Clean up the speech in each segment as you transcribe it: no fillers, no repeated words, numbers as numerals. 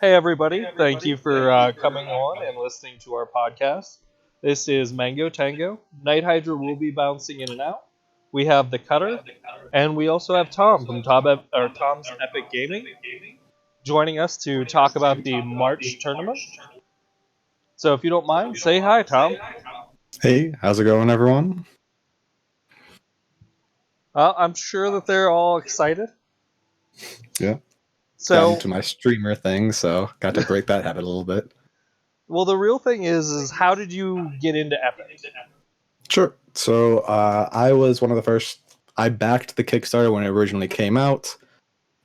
Hey, everybody. Thank you for coming on and listening to our podcast. This is MangoTango. Nighthydra will be bouncing in and out. We have TheCutter, and we also have Tom from Tom's Epic Gaming joining us to talk about the March tournament. So if you don't mind, say hi, Tom. Hey, how's it going, everyone? I'm sure that they're all excited. Yeah, got So, into my streamer thing, so got to break that habit a little bit. well, the real thing is how did you get into Epic? Sure. So I was one of the first. I backed the Kickstarter when it originally came out.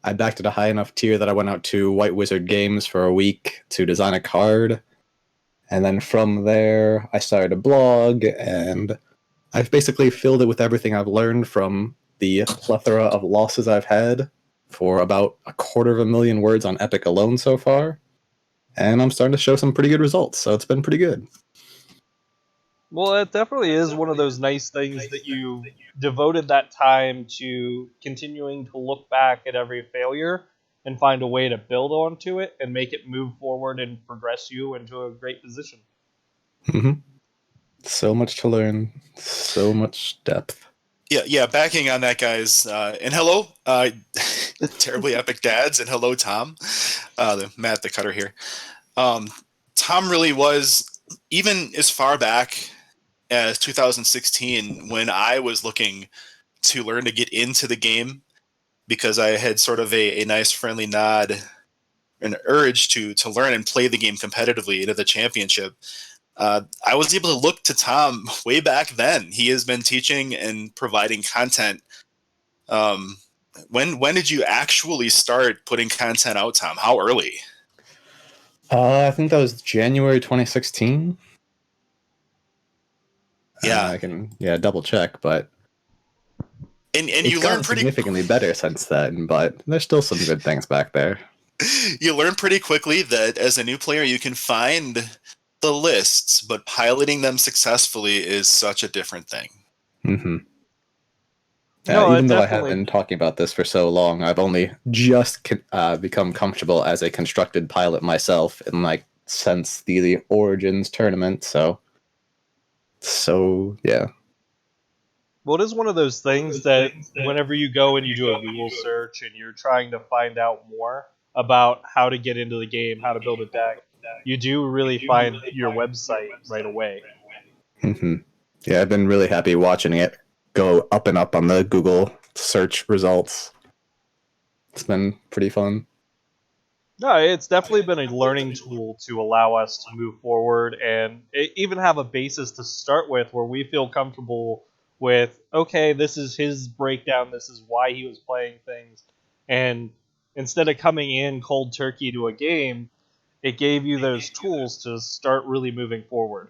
I backed at a high enough tier that I went out to White Wizard Games for a week to design a card. And then from there, I started a blog, and I've basically filled it with everything I've learned from the plethora of losses I've had for about 250,000 words on Epic alone so far. And I'm starting to show some pretty good results, so it's been pretty good. Well, it definitely is one of those nice things that you devoted that time to continuing to look back at every failure and find a way to build onto it and make it move forward and progress you into a great position. Mm-hmm. So much to learn, so much depth. Yeah. Backing on that, guys, and hello, terribly epic dads, and hello, Tom, Matt the Cutter here. Um, Tom really was, even as far back as 2016, when I was looking to learn to get into the game because I had sort of a nice friendly nod, an urge to learn and play the game competitively into the championship. I was able to look to Tom way back then. He has been teaching and providing content. Um, when did you actually start putting content out, Tom? How early? I think that was January 2016. Yeah, I can double check, but and it's you learn gotten pretty significantly better since then. But there's still some good things back there. you learn pretty quickly that as a new player you can find the lists, but piloting them successfully is such a different thing. Mm-hmm. No, it Even though I have definitely. been talking about this for so long, I've only just become comfortable as a constructed pilot myself, in like since the Origins tournament. So yeah. Well, it is one of those things that whenever you go and you do a Google search and you're trying to find out more about how to get into the game, how to build a deck, you do really find your website right away. Mm-hmm. Yeah, I've been really happy watching it go up and up on the Google search results. It's been pretty fun. No, it's definitely been a learning tool to allow us to move forward and even have a basis to start with where we feel comfortable with, okay, this is his breakdown, this is why he was playing things. And instead of coming in cold turkey to a game, it gave you those tools to start really moving forward.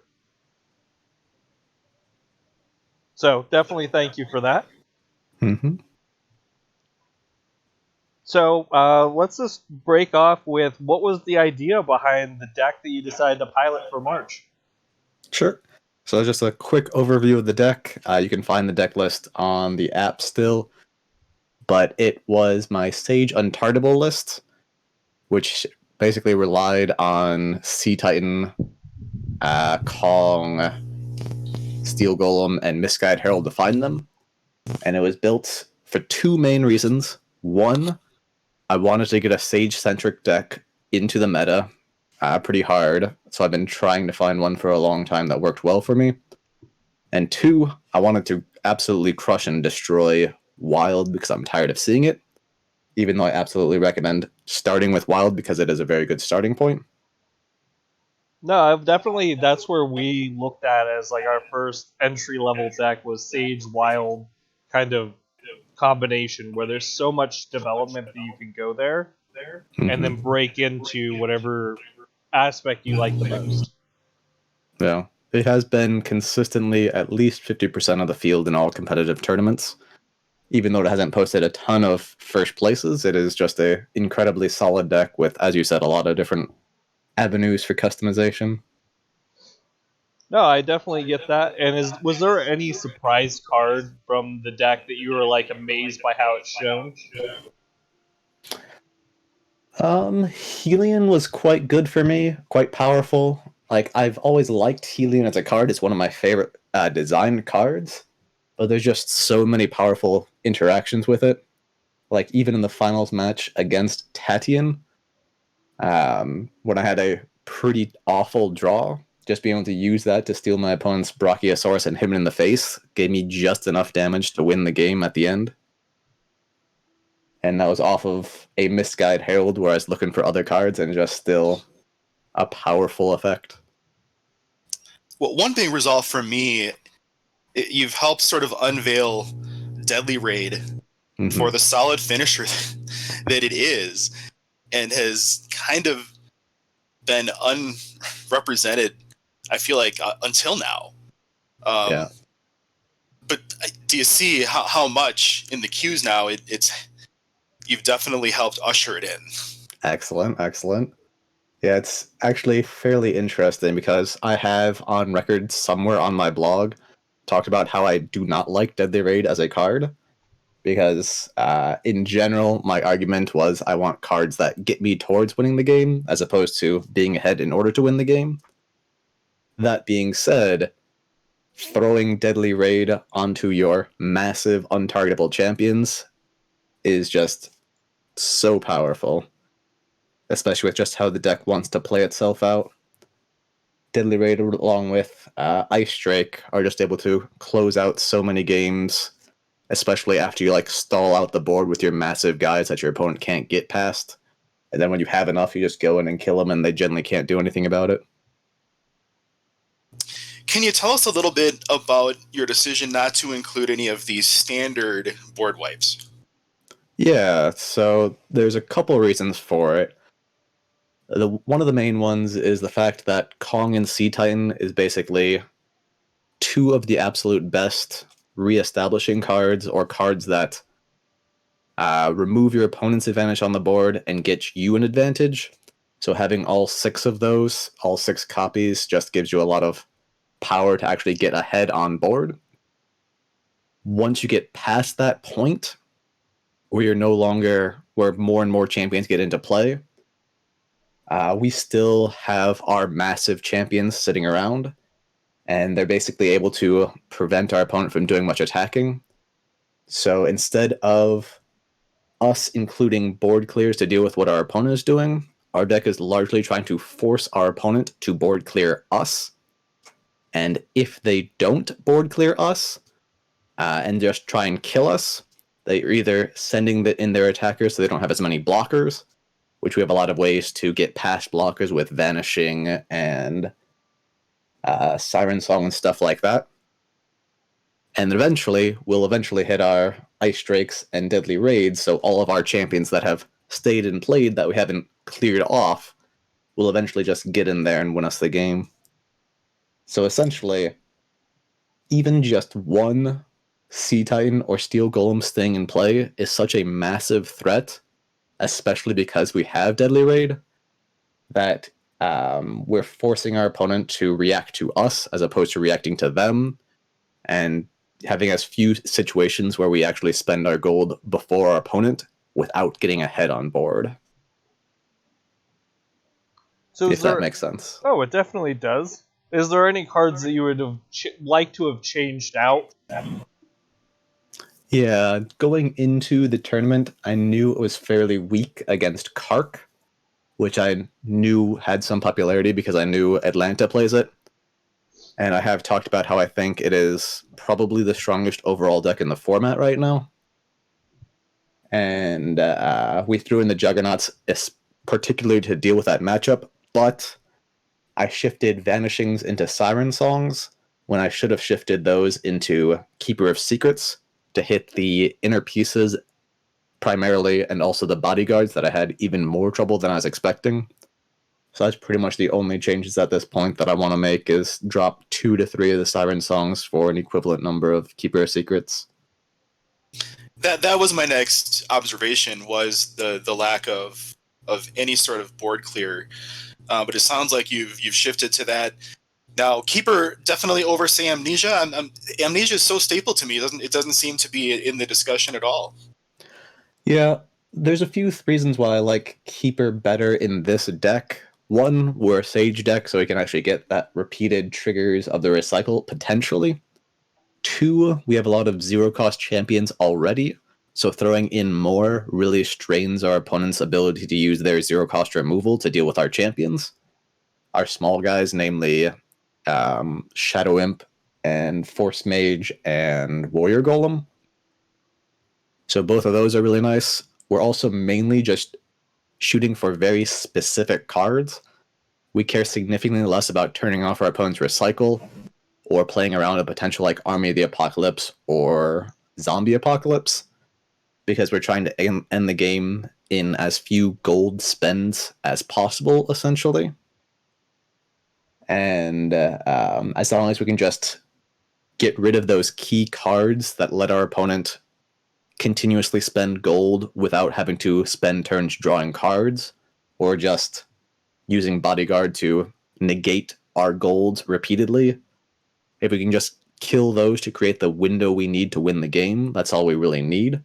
So definitely thank you for that. Mm-hmm. So let's just break off with what was the idea behind the deck that you decided to pilot for March? Sure. So just a quick overview of the deck. You can find the deck list on the app still, but it was my Sage Untartable list, which basically relied on Sea Titan, Kong, Steel Golem, and Misguide Herald to find them. And it was built for two main reasons. One, I wanted to get a Sage-centric deck into the meta pretty hard, so I've been trying to find one for a long time that worked well for me. And two, I wanted to absolutely crush and destroy Wild because I'm tired of seeing it, even though I absolutely recommend starting with Wild because it is a very good starting point. No, I've definitely that's where we looked at as like our first entry level deck was Sage Wild kind of combination where there's so much development that you can go there and then Mm-hmm. break into whatever aspect you like the most. Yeah. It has been consistently at least 50% of the field in all competitive tournaments. Even though it hasn't posted a ton of first places, it is just a incredibly solid deck with, as you said, a lot of different avenues for customization. No, I definitely get that. And is was there any surprise card from the deck that you were like amazed by how it's shown? Helion was quite good for me, quite powerful. Like, I've always liked Helion as a card. It's one of my favorite design cards, but there's just so many powerful interactions with it. Like, even in the finals match against Tatian, when I had a pretty awful draw, just being able to use that to steal my opponent's Brachiosaurus and hit him in the face gave me just enough damage to win the game at the end. And that was off of a Misguide Herald where I was looking for other cards and just still a powerful effect. Well, one big result for me, you've helped sort of unveil Deadly Raid for the solid finisher that it is, and has kind of been unrepresented, I feel like, until now. Yeah. But do you see how much in the queues now you've definitely helped usher it in? Excellent, excellent. Yeah, it's actually fairly interesting because I have on record somewhere on my blog talked about how I do not like Deadly Raid as a card because in general, my argument was I want cards that get me towards winning the game as opposed to being ahead in order to win the game. That being said, throwing Deadly Raid onto your massive untargetable champions is just so powerful, especially with just how the deck wants to play itself out. Deadly Raid, along with Ice Drake, are just able to close out so many games, especially after you like stall out the board with your massive guys that your opponent can't get past. And then when you have enough, you just go in and kill them, and they generally can't do anything about it. Can you tell us a little bit about your decision not to include any of these standard board wipes? Yeah, so there's a couple reasons for it. One of the main ones is the fact that Kong and Sea Titan is basically two of the absolute best re-establishing cards, or cards that remove your opponent's advantage on the board and get you an advantage. So having all 6 of those, all 6 copies, just gives you a lot of power to actually get ahead on board. Once you get past that point, where more and more champions get into play, we still have our massive champions sitting around, and they're basically able to prevent our opponent from doing much attacking. So instead of us including board clears to deal with what our opponent is doing, our deck is largely trying to force our opponent to board clear us. And if they don't board clear us and just try and kill us, they're either sending in their attackers so they don't have as many blockers, which we have a lot of ways to get past blockers with Vanishing and Siren Song and stuff like that. And we'll eventually hit our Ice Drakes and Deadly Raids, so all of our champions that have stayed and played that we haven't cleared off will eventually just get in there and win us the game. So essentially, even just one Sea Titan or Steel Golem staying in play is such a massive threat, especially because we have Deadly Raid, that we're forcing our opponent to react to us as opposed to reacting to them, and having as few situations where we actually spend our gold before our opponent without getting ahead on board. So if that makes sense. Oh, it definitely does. Is there any cards that you would have liked to have changed out? Yeah, going into the tournament, I knew it was fairly weak against Kark, which I knew had some popularity because I knew Atlanta plays it. And I have talked about how I think it is probably the strongest overall deck in the format right now. And we threw in the Juggernauts particularly to deal with that matchup, but I shifted Vanishings into Siren Songs when I should have shifted those into Keeper of Secrets to hit the inner pieces primarily, and also the bodyguards that I had even more trouble than I was expecting. So that's pretty much the only changes at this point that I want to make, is drop 2 to 3 of the Siren Songs for an equivalent number of Keeper of Secrets. That was my next observation, was the lack of any sort of board clear. But it sounds like you've shifted to that. Now, Keeper definitely over, say, Amnesia. Amnesia is so staple to me. It doesn't seem to be in the discussion at all. Yeah, There's a few reasons why I like Keeper better in this deck. One, we're a Sage deck, so we can actually get that repeated triggers of the recycle, potentially. Two, we have a lot of zero-cost champions already, so throwing in more really strains our opponent's ability to use their zero-cost removal to deal with our champions. Our small guys, namely Shadow Imp and Force Mage and Warrior Golem. So both of those are really nice. We're also mainly just shooting for very specific cards. We care significantly less about turning off our opponent's recycle or playing around a potential like Army of the Apocalypse or Zombie Apocalypse, because we're trying to end the game in as few gold spends as possible, essentially. And as long as we can just get rid of those key cards that let our opponent continuously spend gold without having to spend turns drawing cards, or just using Bodyguard to negate our gold repeatedly. If we can just kill those to create the window we need to win the game, that's all we really need.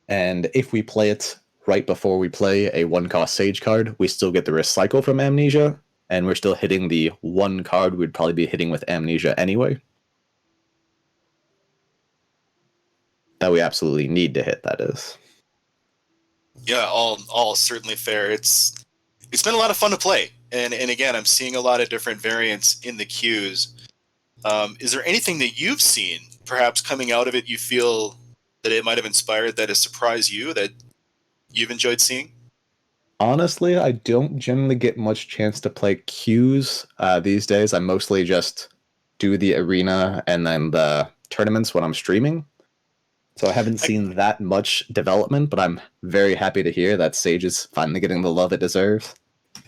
And if we play it right before we play a 1-cost Sage card, we still get the recycle from Amnesia, and we're still hitting the 1 card we'd probably be hitting with Amnesia anyway. That we absolutely need to hit, that is. Yeah, all certainly fair. It's been a lot of fun to play, and again, I'm seeing a lot of different variants in the queues. Is there anything that you've seen, perhaps coming out of it, you feel that it might have inspired, that has surprised you, that you've enjoyed seeing? Honestly, I don't generally get much chance to play queues these days. I mostly just do the arena and then the tournaments when I'm streaming. So I haven't seen that much development, but I'm very happy to hear that Sage is finally getting the love it deserves.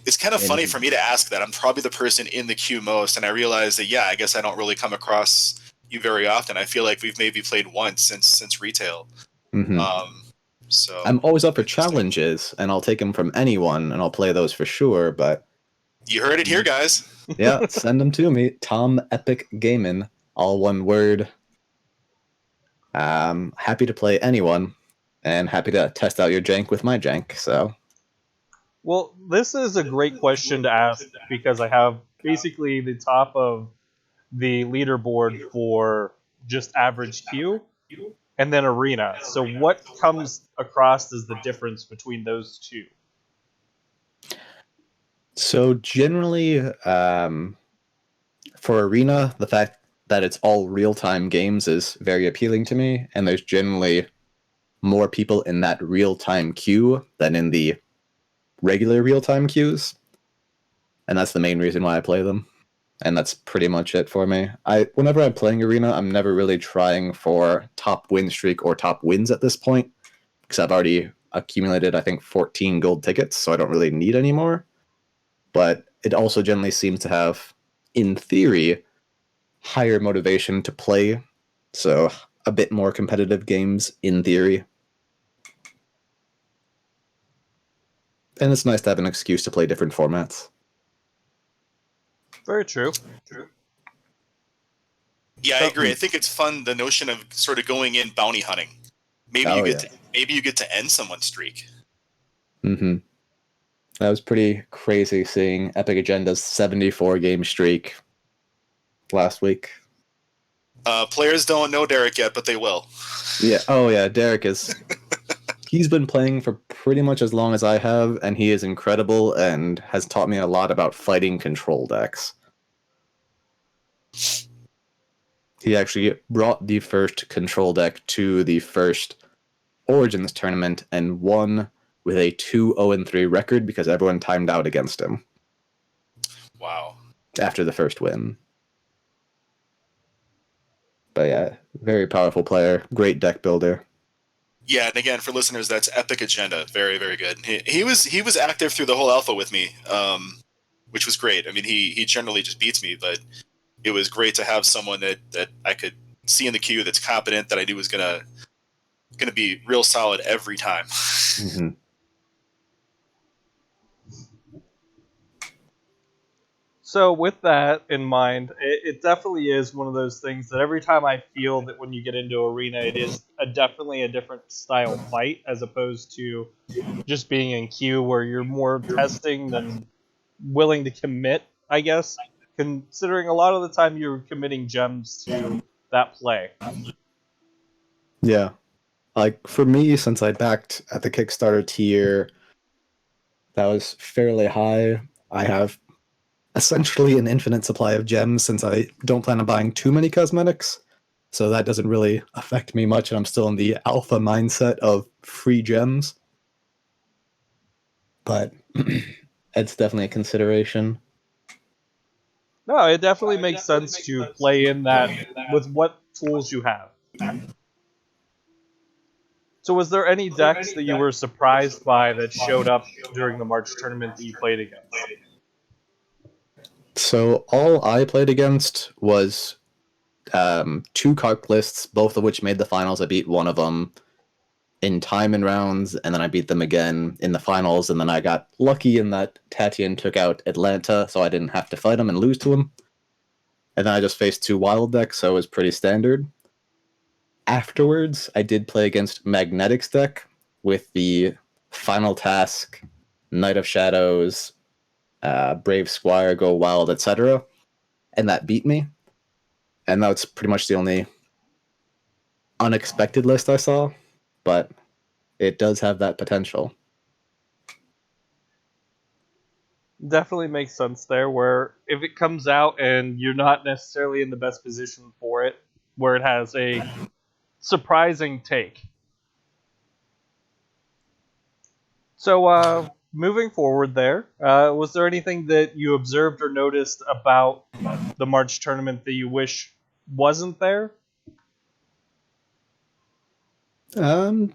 It's kind of funny for me to ask that. I'm probably the person in the queue most, and I realize that, yeah, I guess I don't really come across you very often. I feel like we've maybe played once since retail. Mm-hmm. So I'm always up for challenges, and I'll take them from anyone, and I'll play those for sure, but... You heard it here, guys. Yeah, send them to me. Tomsepicgamin, all one word. Happy to play anyone, and happy to test out your jank with my jank, so... Well, this is a great question to ask because I have basically the top of the leaderboard for just average queue and then arena. So what comes across as the difference between those two? So generally, for arena, the fact that it's all real-time games is very appealing to me, and there's generally more people in that real-time queue than in the regular real-time queues, and that's the main reason why I play them. And that's pretty much it for me. Whenever I'm playing arena, I'm never really trying for top win streak or top wins at this point, because I've already accumulated, I think, 14 gold tickets, so I don't really need any more. But it also generally seems to have, in theory, higher motivation to play, so a bit more competitive games in theory. And it's nice to have an excuse to play different formats. Very true. Yeah, I agree. I think it's fun, the notion of sort of going in bounty hunting. Maybe you get to end someone's streak. Mm-hmm. That was pretty crazy seeing Epic Agenda's 74 game streak last week. Players don't know Derek yet, but they will. Yeah. Oh, yeah. Derek is. He's been playing for pretty much as long as I have, and he is incredible and has taught me a lot about fighting control decks. He actually brought the first control deck to the first Origins tournament and won with a 2-0-3 record because everyone timed out against him. Wow. After the first win. But yeah, very powerful player, great deck builder. Yeah, and again, for listeners, that's Epic Agenda. Very, very good. He was active through the whole alpha with me, which was great. I mean, he generally just beats me, but it was great to have someone that I could see in the queue that's competent, that I knew was gonna be real solid every time. Mm-hmm. So with that in mind, it definitely is one of those things that every time I feel that when you get into arena, it is definitely a different style fight as opposed to just being in queue where you're more testing than willing to commit, I guess, considering a lot of the time you're committing gems to that play. Yeah. Like for me, since I backed at the Kickstarter tier that was fairly high, I have essentially an infinite supply of gems since I don't plan on buying too many cosmetics. So that doesn't really affect me much, and I'm still in the alpha mindset of free gems. But it's definitely a consideration. No, it definitely makes sense to play in that with what tools you have. So, was there any decks that you were surprised by that showed up during the March tournament that you played against? So all I played against was two cart lists, both of which made the finals. I beat one of them in time and rounds, and then I beat them again in the finals, and then I got lucky in that Tatian took out Atlanta, so I didn't have to fight him and lose to him. And then I just faced two wild decks, so it was pretty standard. Afterwards, I did play against Magnetic's deck with the Final Task, Knight of Shadows, Brave Squire, Go Wild, etc. And that beat me. And that's pretty much the only unexpected list I saw, but it does have that potential. Definitely makes sense there, where if it comes out and you're not necessarily in the best position for it, where it has a surprising take. So, moving forward there, was there anything that you observed or noticed about the March tournament that you wish wasn't there? Um,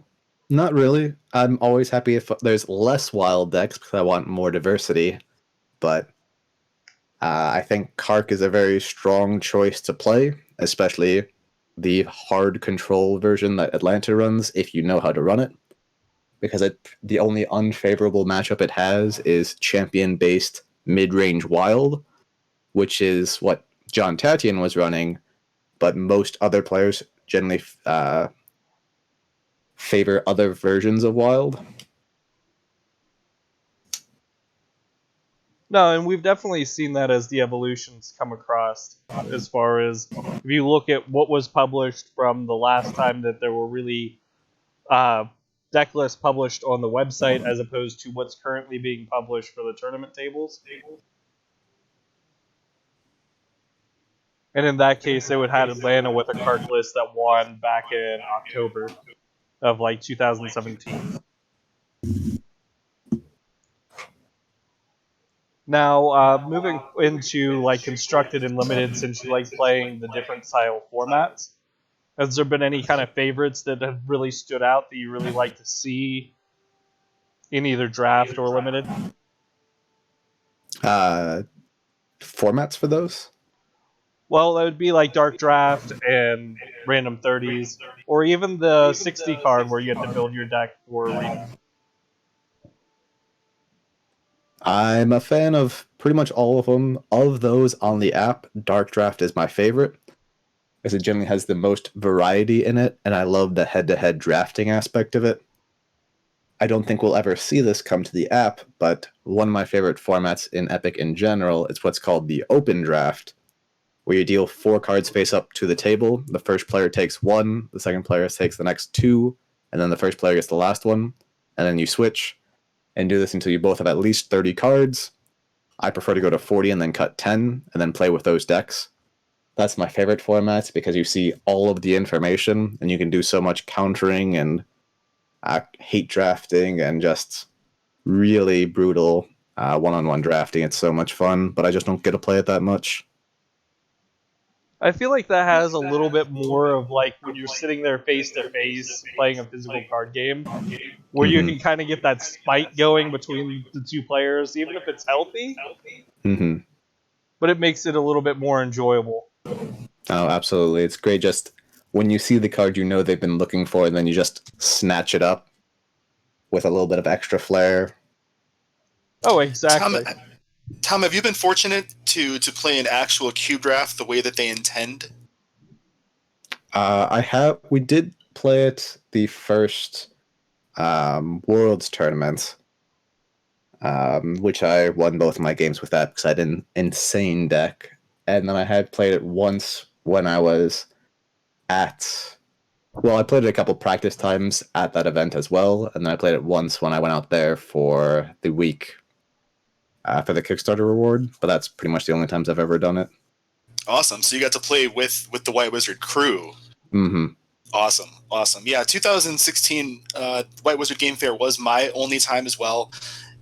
Not really. I'm always happy if there's less wild decks because I want more diversity. But I think Kark is a very strong choice to play, especially the hard control version that Atlanta runs if you know how to run it. Because the only unfavorable matchup it has is champion based mid range wild, which is what John Tatian was running, but most other players generally favor other versions of wild. No, and we've definitely seen that as the evolutions come across. As far as if you look at what was published from the last time that there were really deck lists published on the website, as opposed to what's currently being published for the tournament tables. And in that case, they would have Atlanta with a card list that won back in October of like 2017. Now, moving into like constructed and limited, since you like playing the different style formats, has there been any kind of favorites that have really stood out that you really like to see in either draft or limited? Formats for those? Well, that would be like Dark Draft and Random 30s, or even the 60 card where you have to build your deck for Arena. I'm a fan of pretty much all of them. Of those on the app, Dark Draft is my favorite, because it generally has the most variety in it, and I love the head-to-head drafting aspect of it. I don't think we'll ever see this come to the app, but one of my favorite formats in Epic in general is what's called the Open Draft, where you deal 4 cards face up to the table. The first player takes 1, the second player takes the next 2, and then the first player gets the last one, and then you switch, and do this until you both have at least 30 cards. I prefer to go to 40 and then cut 10, and then play with those decks. That's my favorite format because you see all of the information, and you can do so much countering and hate drafting and just really brutal one-on-one drafting. It's so much fun, but I just don't get to play it that much. I feel like that has a little bit more of like when you're sitting there face to face playing a physical card game, where you can kind of get that spite going between the two players, even if it's healthy. But it makes it a little bit more enjoyable. Oh, absolutely. It's great just when you see the card you know they've been looking for, and then you just snatch it up with a little bit of extra flair. Oh, exactly. Tom, have you been fortunate to play an actual cube draft the way that they intend? I have. We did play it the first Worlds tournament, which I won both of my games with that because I had an insane deck. And then I had played it once when I was at. Well, I played it a couple practice times at that event as well, and then I played it once when I went out there for the week for the Kickstarter reward. But that's pretty much the only times I've ever done it. Awesome. So you got to play with the White Wizard crew. Mm-hmm. Awesome. Awesome. Yeah, 2016 White Wizard Game Fair was my only time as well.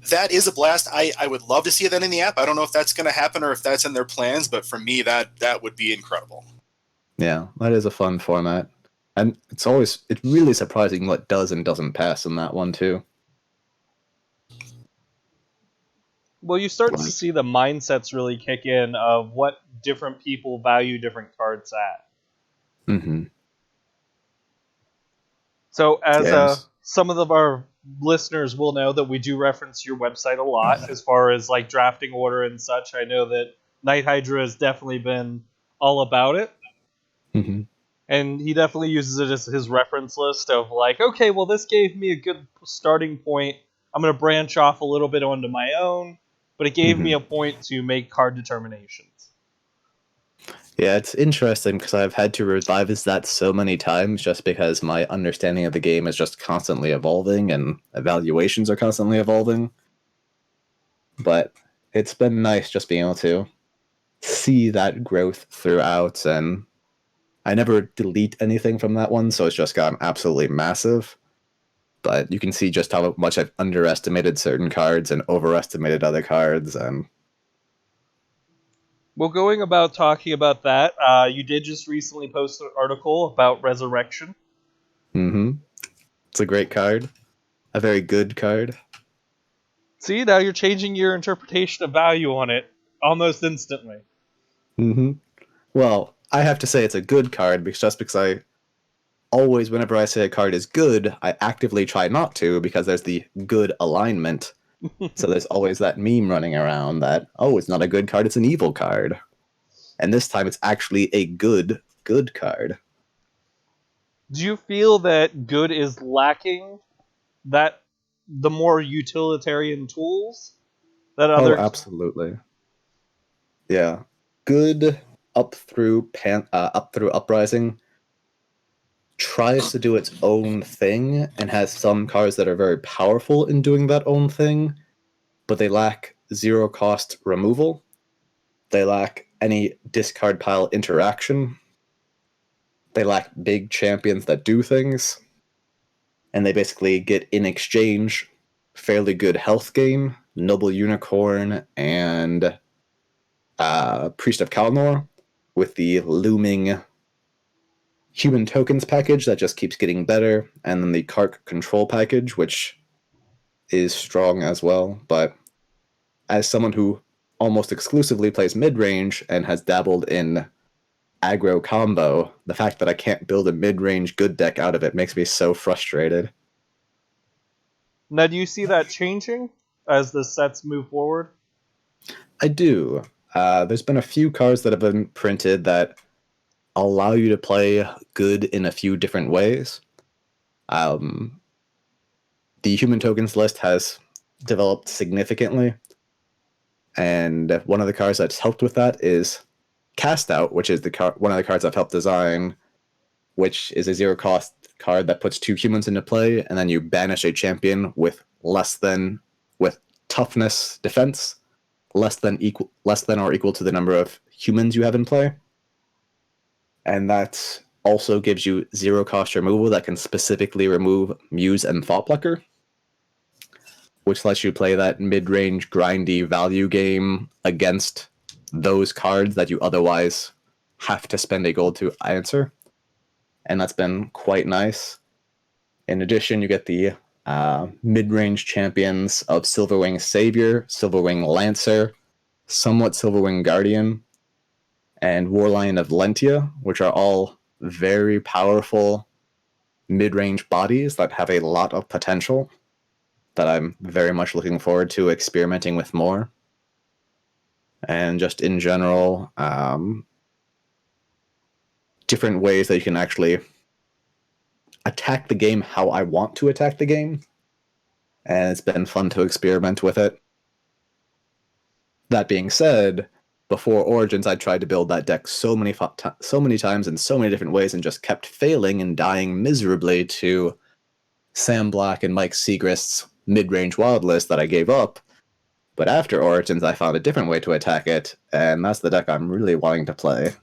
That is a blast. I would love to see that in the app. I don't know if that's going to happen or if that's in their plans, but for me, that would be incredible. Yeah, that is a fun format. And it's really surprising what does and doesn't pass in that one, too. Well, you start to see the mindsets really kick in of what different people value different cards at. Mm-hmm. So, as Yes. some of our listeners will know that we do reference your website a lot as far as like drafting order and such. I know that Nighthydra has definitely been all about it. Mm-hmm. And he definitely uses it as his reference list of like, okay, well, this gave me a good starting point. I'm going to branch off a little bit onto my own, but it gave me a point to make card determinations. Yeah, it's interesting because I've had to revise that so many times just because my understanding of the game is just constantly evolving and evaluations are constantly evolving. But it's been nice just being able to see that growth throughout, and I never delete anything from that one, so it's just gotten absolutely massive. But you can see just how much I've underestimated certain cards and overestimated other cards, and Well, going about talking about that, you did just recently post an article about Resurrection. It's a great card. A very good card. See, now you're changing your interpretation of value on it almost instantly. Well, I have to say it's a good card because I always, whenever I say a card is good, I actively try not to because there's the good alignment. So there's always that meme running around that, oh, it's not a good card, it's an evil card. And this time it's actually a good card. Do you feel that good is lacking that the more utilitarian tools that Oh, other absolutely. Yeah. Good up through Uprising tries to do its own thing and has some cards that are very powerful in doing that own thing, but they lack zero cost removal. They lack any discard pile interaction. They lack big champions that do things. And they basically get in exchange fairly good health gain, Noble Unicorn, and Priest of Kalnor with the looming human tokens package that just keeps getting better, and then the Kark control package, which is strong as well. But as someone who almost exclusively plays mid range and has dabbled in aggro combo, the fact that I can't build a mid range good deck out of it makes me so frustrated. Now, do you see that changing as the sets move forward? I do. There's been a few cards that have been printed that allow you to play good in a few different ways. The human tokens list has developed significantly, and one of the cards that's helped with that is Cast Out, which is one of the cards I've helped design, which is a zero cost card that puts 2 humans into play, and then you banish a champion with toughness defense less than or equal to the number of humans you have in play. And that also gives you zero cost removal that can specifically remove Muse and Thoughtplucker, which lets you play that mid-range grindy value game against those cards that you otherwise have to spend a gold to answer. And that's been quite nice. In addition, you get the mid-range champions of Silverwing Savior, Silverwing Lancer, somewhat Silverwing Guardian, and Warlion of Lentia, which are all very powerful mid-range bodies that have a lot of potential that I'm very much looking forward to experimenting with more. and just in general, different ways that you can actually attack the game how I want to attack the game. And it's been fun to experiment with it. That being said, before Origins, I tried to build that deck so many times in so many different ways and just kept failing and dying miserably to Sam Black and Mike Segrist's mid-range wild list that I gave up. But after Origins, I found a different way to attack it, and that's the deck I'm really wanting to play.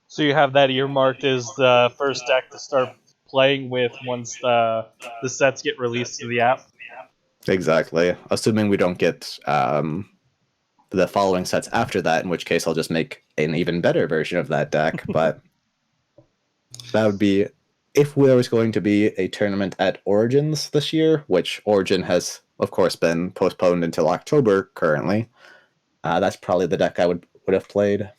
So you have that earmarked as the first deck to start playing with once the sets get released to the app? Exactly. Assuming we don't get the following sets after that, in which case I'll just make an even better version of that deck. But that would be, if there was going to be a tournament at Origins this year, which Origin has, of course, been postponed until October currently, that's probably the deck I would have played.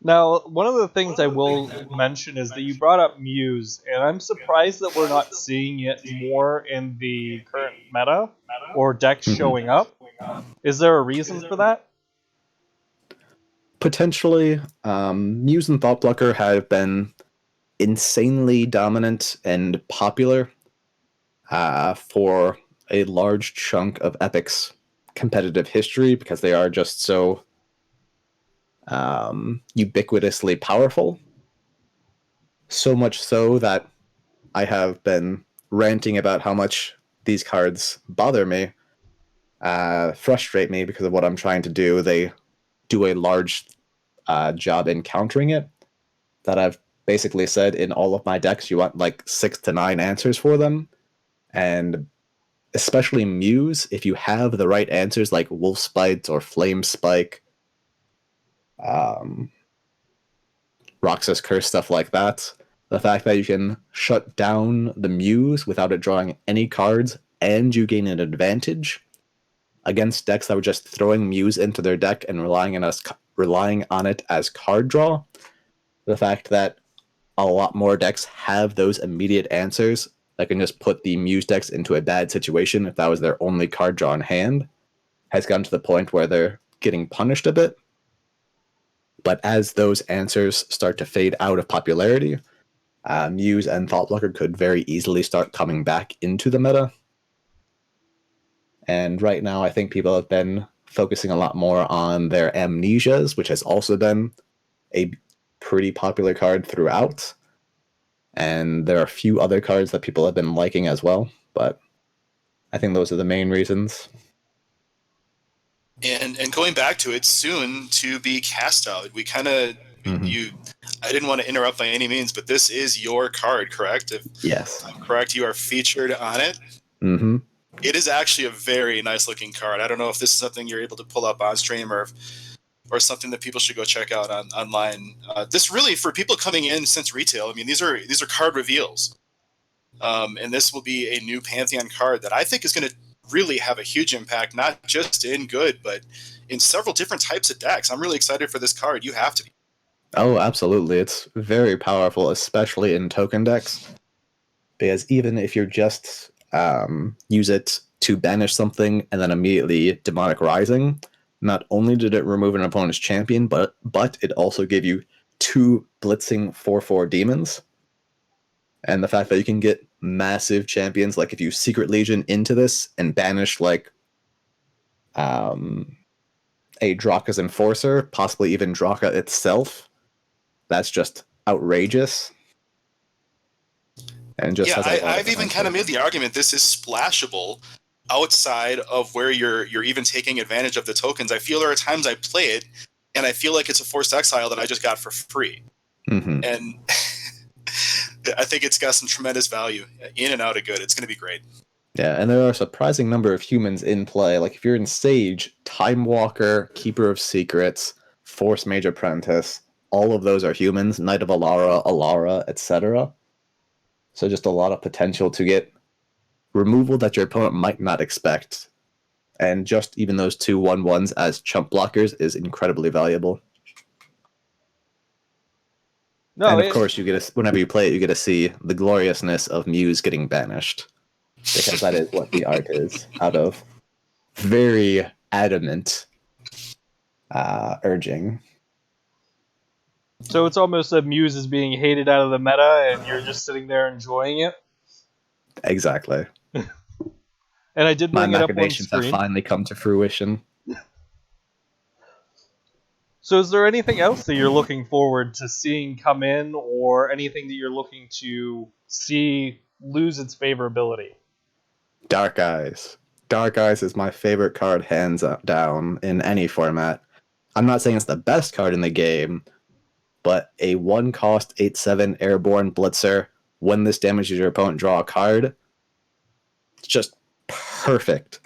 Now, one of the things I will mention is that you brought up Muse, and I'm surprised that we're not seeing it more in the current meta, or decks showing up. Is there a reason for that? Potentially. Muse and Thoughtblocker have been insanely dominant and popular for a large chunk of Epic's competitive history because they are just so ubiquitously powerful. So much so that I have been ranting about how much these cards bother me, frustrate me because of what I'm trying to do. They do a large job in countering it. That I've basically said in all of my decks, you want like 6 to 9 answers for them. And especially Muse, if you have the right answers like Wolf Spite or Flame Spike, Roxas Curse, stuff like that, the fact that you can shut down the Muse without it drawing any cards and you gain an advantage against decks that were just throwing Muse into their deck and relying on it as card draw, the fact that a lot more decks have those immediate answers that can just put the Muse decks into a bad situation if that was their only card draw in hand, has gotten to the point where they're getting punished a bit. But as those answers start to fade out of popularity, Muse and Thoughtblocker could very easily start coming back into the meta. And right now, I think people have been focusing a lot more on their Amnesias, which has also been a pretty popular card throughout. And there are a few other cards that people have been liking as well, but I think those are the main reasons. And going back to it, soon to be cast out. We kind of I didn't want to interrupt by any means, but this is your card, correct? Yes. I'm correct, you are featured on it. Mm-hmm. It is actually a very nice looking card. I don't know if this is something you're able to pull up on stream or something that people should go check out online. This really, for people coming in since retail, I mean, these are card reveals. And this will be a new Pantheon card that I think is going to really have a huge impact, not just in good, but in several different types of decks. I'm really excited for this card. You have to be. Oh, absolutely. It's very powerful, especially in token decks. Because even if you're just use it to banish something and then immediately Demonic Rising, not only did it remove an opponent's champion, but it also gave you 2 blitzing 4/4 demons. And the fact that you can get massive champions, like if you Secret Legion into this and banish like a Draka's Enforcer, possibly even Draka itself, that's just outrageous. And just I've even kind of made the argument this is splashable outside of where you're even taking advantage of the tokens. I feel there are times I play it and I feel like it's a forced exile that I just got for free. Mm-hmm. And I think it's got some tremendous value in and out of good. It's going to be great. Yeah, and there are a surprising number of humans in play. Like if you're in Sage, Time Walker, Keeper of Secrets, Force Mage Apprentice, all of those are humans. Knight of Alara, etc. So just a lot of potential to get removal that your opponent might not expect. And just even those 2 1/1s as chump blockers is incredibly valuable. No, and of course, whenever you play it, you get to see the gloriousness of Muse getting banished. Because that is what the art is out of. very adamant urging. So it's almost that Muse is being hated out of the meta, and you're just sitting there enjoying it. Exactly. And I did My bring it up on machinations have screen. finally come to fruition. So is there anything else that you're looking forward to seeing come in, or anything that you're looking to see lose its favorability? Dark Eyes. Dark Eyes is my favorite card, hands down, in any format. I'm not saying it's the best card in the game, but a 1-cost 8/7 airborne blitzer, when this damages your opponent, draw a card. It's just perfect.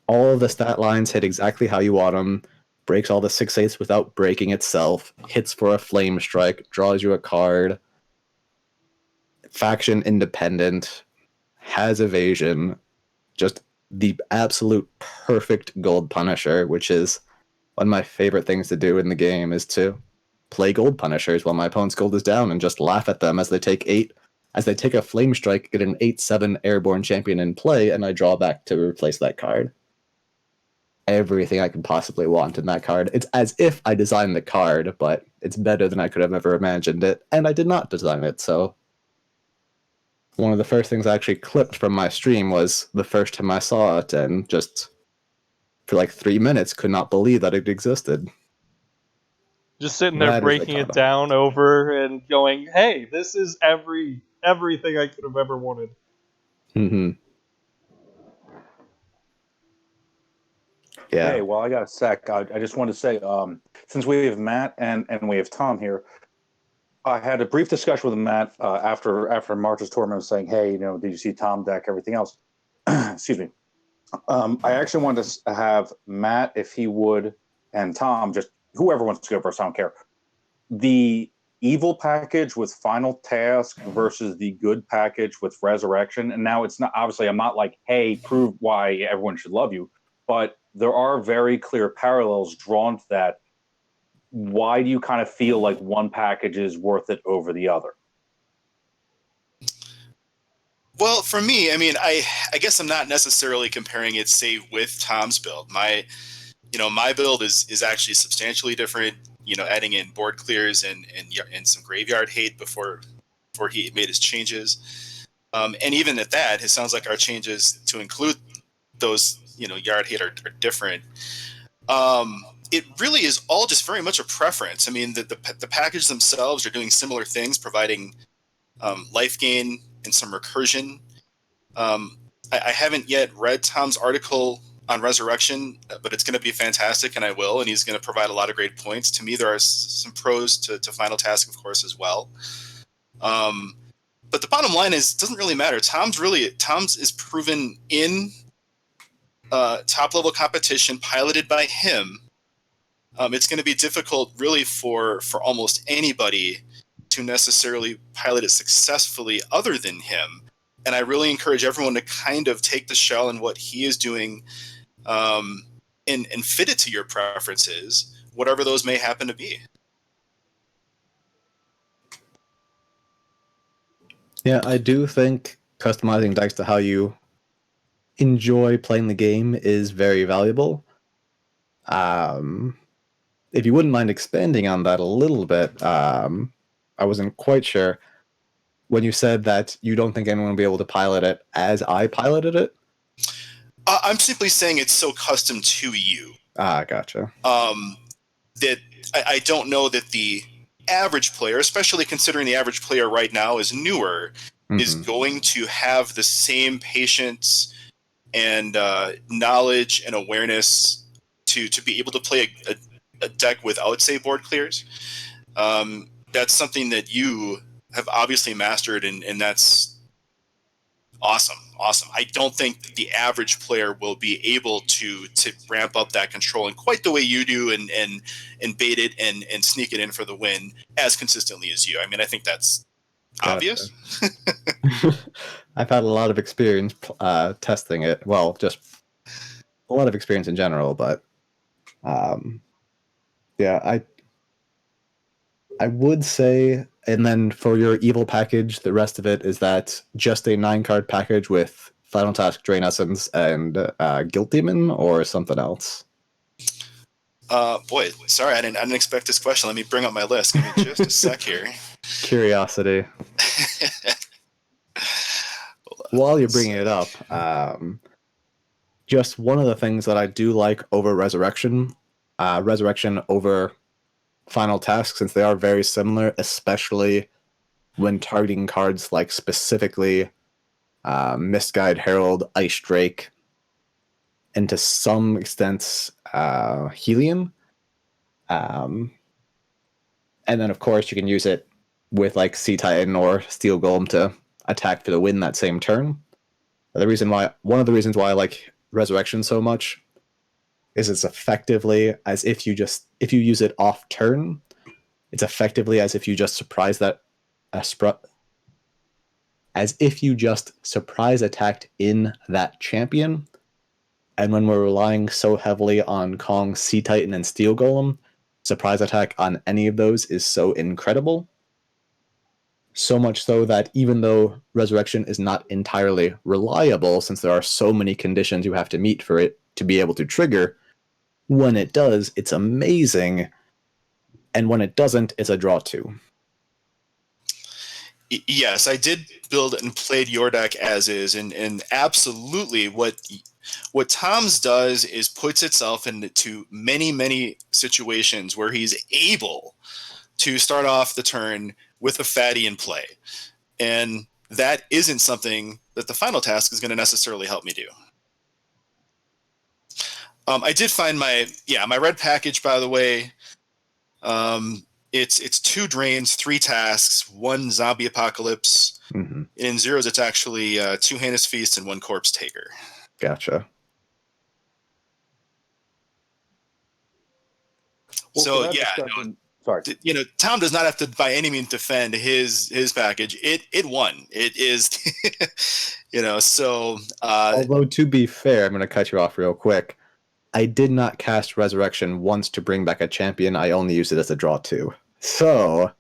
All of the stat lines hit exactly how you want them. Breaks all the 6/8s without breaking itself. Hits for a flame strike. Draws you a card. Faction independent. Has evasion. Just the absolute perfect gold punisher, which is one of my favorite things to do in the game, is to play gold punishers while my opponent's gold is down and just laugh at them as they take a flame strike, get an 8/7 airborne champion in play, and I draw back to replace that card. Everything I could possibly want in that card. It's as if I designed the card, but it's better than I could have ever imagined it, and I did not design it, so one of the first things I actually clipped from my stream was the first time I saw it, and just for like 3 minutes could not believe that it existed. Just sitting there That is breaking it TheCutter. down over and going, "Hey, this is everything I could have ever wanted." Mm-hmm. Yeah. Hey, well, I got a sec. I just want to say, since we have Matt and we have Tom here, I had a brief discussion with Matt after March's tournament, saying, "Hey, did you see Tom deck? Everything else?" Excuse me. I actually wanted to have Matt, if he would, and Tom, just whoever wants to go first. I don't care. The evil package with final task versus the good package with resurrection. And now it's not, obviously, I'm not like, hey, prove why everyone should love you, but there are very clear parallels drawn to that. Why do you kind of feel like one package is worth it over the other? Well, for me, I mean, I guess I'm not necessarily comparing it, say, with Tom's build. My build is actually substantially different. Adding in board clears and some graveyard hate before he made his changes. And even at that, it sounds like our changes to include those yard hate are different. It really is all just very much a preference. I mean, the package themselves are doing similar things, providing life gain and some recursion. I haven't yet read Tom's article on Resurrection, but it's going to be fantastic, and I will, and he's going to provide a lot of great points. To me, there are some pros to Final Task, of course, as well. But the bottom line is, it doesn't really matter. Tom's is proven in top-level competition, piloted by him. It's going to be difficult, really, for almost anybody to necessarily pilot it successfully other than him. And I really encourage everyone to kind of take the shell and what he is doing and fit it to your preferences, whatever those may happen to be. Yeah, I do think customizing decks to how you enjoy playing the game is very valuable. If you wouldn't mind expanding on that a little bit, I wasn't quite sure. When you said that you don't think anyone will be able to pilot it as I piloted it? I'm simply saying it's so custom to you. Gotcha. That I don't know that the average player, especially considering the average player right now is newer, is going to have the same patience and knowledge and awareness to be able to play a deck without, say, board clears. That's something that you have obviously mastered, and that's awesome. I don't think the average player will be able to ramp up that control in quite the way you do and bait it and sneak it in for the win as consistently as you. I mean, I think that's obvious. I've had a lot of experience testing it. Well, just a lot of experience in general, but yeah, I would say, and then for your evil package, the rest of it is that just a 9-card package with Final Task, Drain Essence, and Guilt Demon, or something else? Boy, sorry, I didn't expect this question. Let me bring up my list. Give me just a sec here. Curiosity. While you're bringing it up, just one of the things that I do like over Resurrection over Final Task, since they are very similar, especially when targeting cards like specifically Mistguide Herald, Ice Drake, and to some extent Helium. And then, of course, you can use it with like Sea Titan or Steel Golem to attack for the win that same turn. One of the reasons why I like Resurrection so much is it's effectively as if you use it off turn, it's effectively as if you just surprise attacked in that champion. And when we're relying so heavily on Kong, Sea Titan, and Steel Golem, surprise attack on any of those is so incredible. So much so that even though Resurrection is not entirely reliable, since there are so many conditions you have to meet for it to be able to trigger, when it does, it's amazing. And when it doesn't, it's a draw 2. Yes, I did build and played your deck as is, and absolutely what Tom's does is puts itself into many situations where he's able to start off the turn with a fatty in play. And that isn't something that the Final Task is going to necessarily help me do. I did find my red package, by the way. It's 2 drains, 3 tasks, 1 zombie apocalypse. Mm-hmm. In zeros, it's actually 2 heinous feasts and 1 corpse taker. Gotcha. Well, So sorry. Tom does not have to by any means defend his package. It won. It is, So although to be fair, I'm going to cut you off real quick. I did not cast Resurrection once to bring back a champion. I only used it as a draw 2. So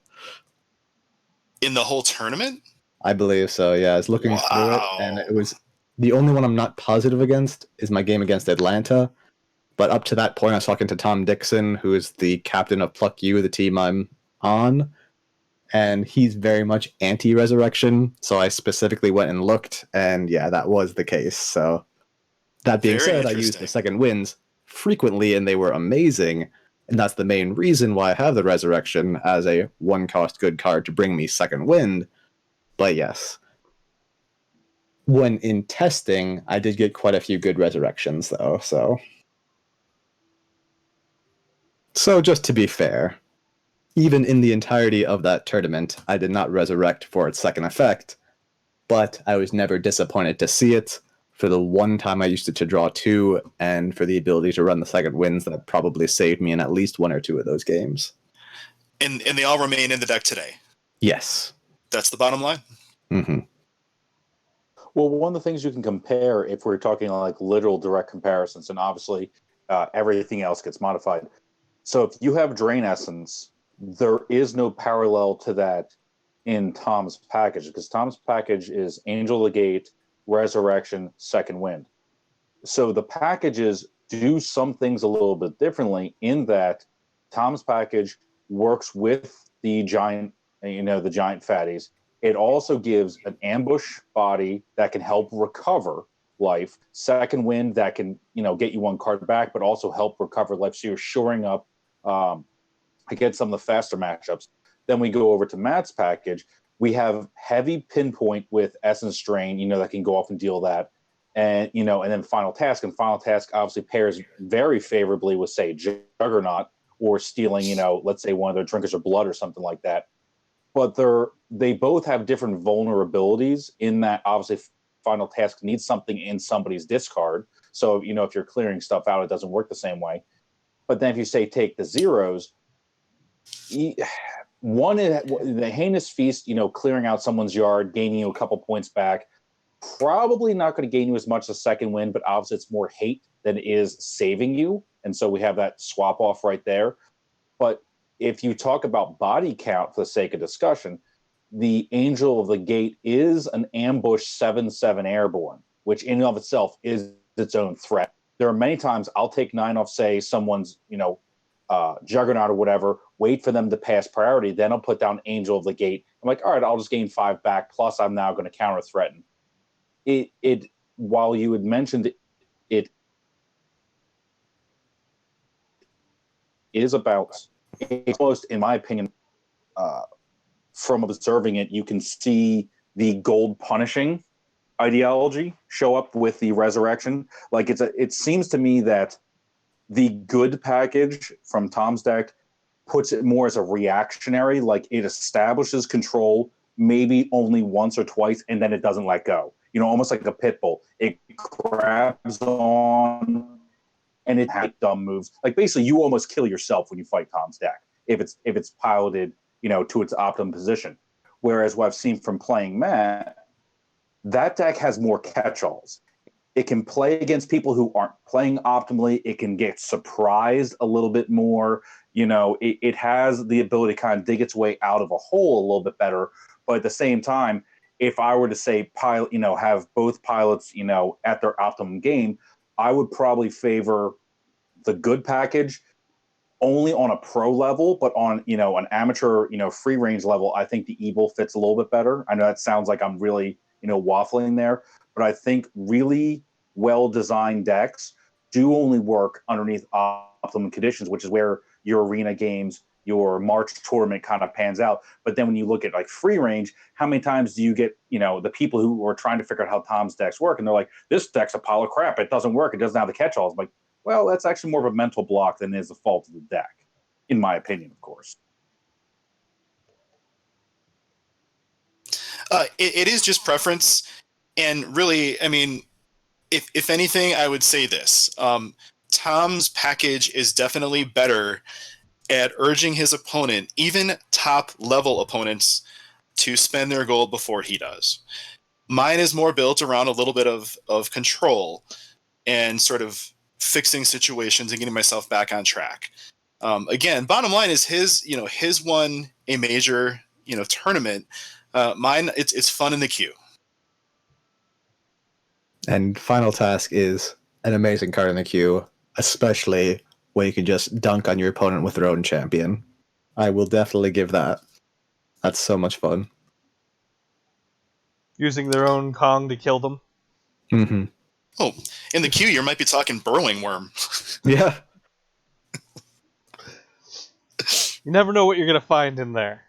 in the whole tournament, I believe so. Yeah, I was looking through it, and it was the only one I'm not positive against is my game against Atlanta. But up to that point, I was talking to Tom Dixon, who is the captain of Pluck U, the team I'm on, and he's very much anti-Resurrection. So I specifically went and looked, and yeah, that was the case. So that being said, I used the second wins frequently, and they were amazing. And that's the main reason why I have the Resurrection as a 1-cost good card to bring me second wind. But yes, when in testing, I did get quite a few good Resurrections, though, So just to be fair, even in the entirety of that tournament, I did not resurrect for its second effect, but I was never disappointed to see it. For the one time I used it to draw 2, and for the ability to run the second wins, that probably saved me in at least 1 or 2 of those games. And they all remain in the deck today. Yes. That's the bottom line. Mm-hmm. Well, one of the things you can compare, if we're talking like literal direct comparisons, and obviously everything else gets modified. So if you have Drain Essence, there is no parallel to that in Tom's package, because Tom's package is Angel of the Gate, Resurrection, Second Wind. So the packages do some things a little bit differently in that Tom's package works with the giant fatties. It also gives an ambush body that can help recover life, Second Wind that can, get you 1 card back, but also help recover life. So you're shoring up against some of the faster matchups. Then we go over to Matt's package. We have heavy pinpoint with Essence Drain, that can go off and deal that. And, and then Final Task. And Final Task obviously pairs very favorably with, say, Juggernaut or stealing, let's say one of their Drinkers of Blood or something like that. But they both have different vulnerabilities in that obviously Final Task needs something in somebody's discard. So, if you're clearing stuff out, it doesn't work the same way. But then if you say take the zeros, the Heinous Feast, clearing out someone's yard, gaining you a couple points back, probably not going to gain you as much as Second Wind, but obviously it's more hate than it is saving you. And so we have that swap off right there. But if you talk about body count for the sake of discussion, the Angel of the Gate is an ambush 7/7 airborne, which in and of itself is its own threat. There are many times I'll take 9 off, say, someone's, Juggernaut or whatever, wait for them to pass priority, then I'll put down Angel of the Gate. I'm like, all right, I'll just gain 5 back, plus I'm now going to counter threaten. It while you had mentioned it is about, it's almost, in my opinion, from observing it, you can see the gold punishing ideology show up with the resurrection. Like it seems to me that the good package from Tom's deck puts it more as a reactionary, like it establishes control maybe only once or twice and then it doesn't let go. Almost like a pit bull. It grabs on and it has dumb moves. Like basically you almost kill yourself when you fight Tom's deck if it's piloted, to its optimum position. Whereas what I've seen from playing Matt, that deck has more catch-alls. It can play against people who aren't playing optimally. It can get surprised a little bit more. It has the ability to kind of dig its way out of a hole a little bit better. But at the same time, if I were to say pilot, have both pilots, at their optimum game, I would probably favor the good package only on a pro level, but on, an amateur, free range level, I think the evil fits a little bit better. I know that sounds like I'm really, waffling there, but I think really well-designed decks do only work underneath optimum conditions, which is where your arena games, your March tournament kind of pans out. But then when you look at like free range, how many times do you get, the people who are trying to figure out how Tom's decks work, and they're like, this deck's a pile of crap. It doesn't work. It doesn't have the catch-alls. I'm like, well, that's actually more of a mental block than it is the fault of the deck, in my opinion, of course. It is just preference. And really, I mean, if anything, I would say this. Tom's package is definitely better at urging his opponent, even top-level opponents, to spend their gold before he does. Mine is more built around a little bit of control and sort of fixing situations and getting myself back on track. Again, bottom line is his won a major, tournament. Mine, it's fun in the queue. And Final Task is an amazing card in the queue, especially where you can just dunk on your opponent with their own champion. I will definitely give that. That's so much fun. Using their own Kong to kill them. Mm-hmm. Oh, in the queue, you might be talking Burrowing Worm. Yeah. You never know what you're going to find in there.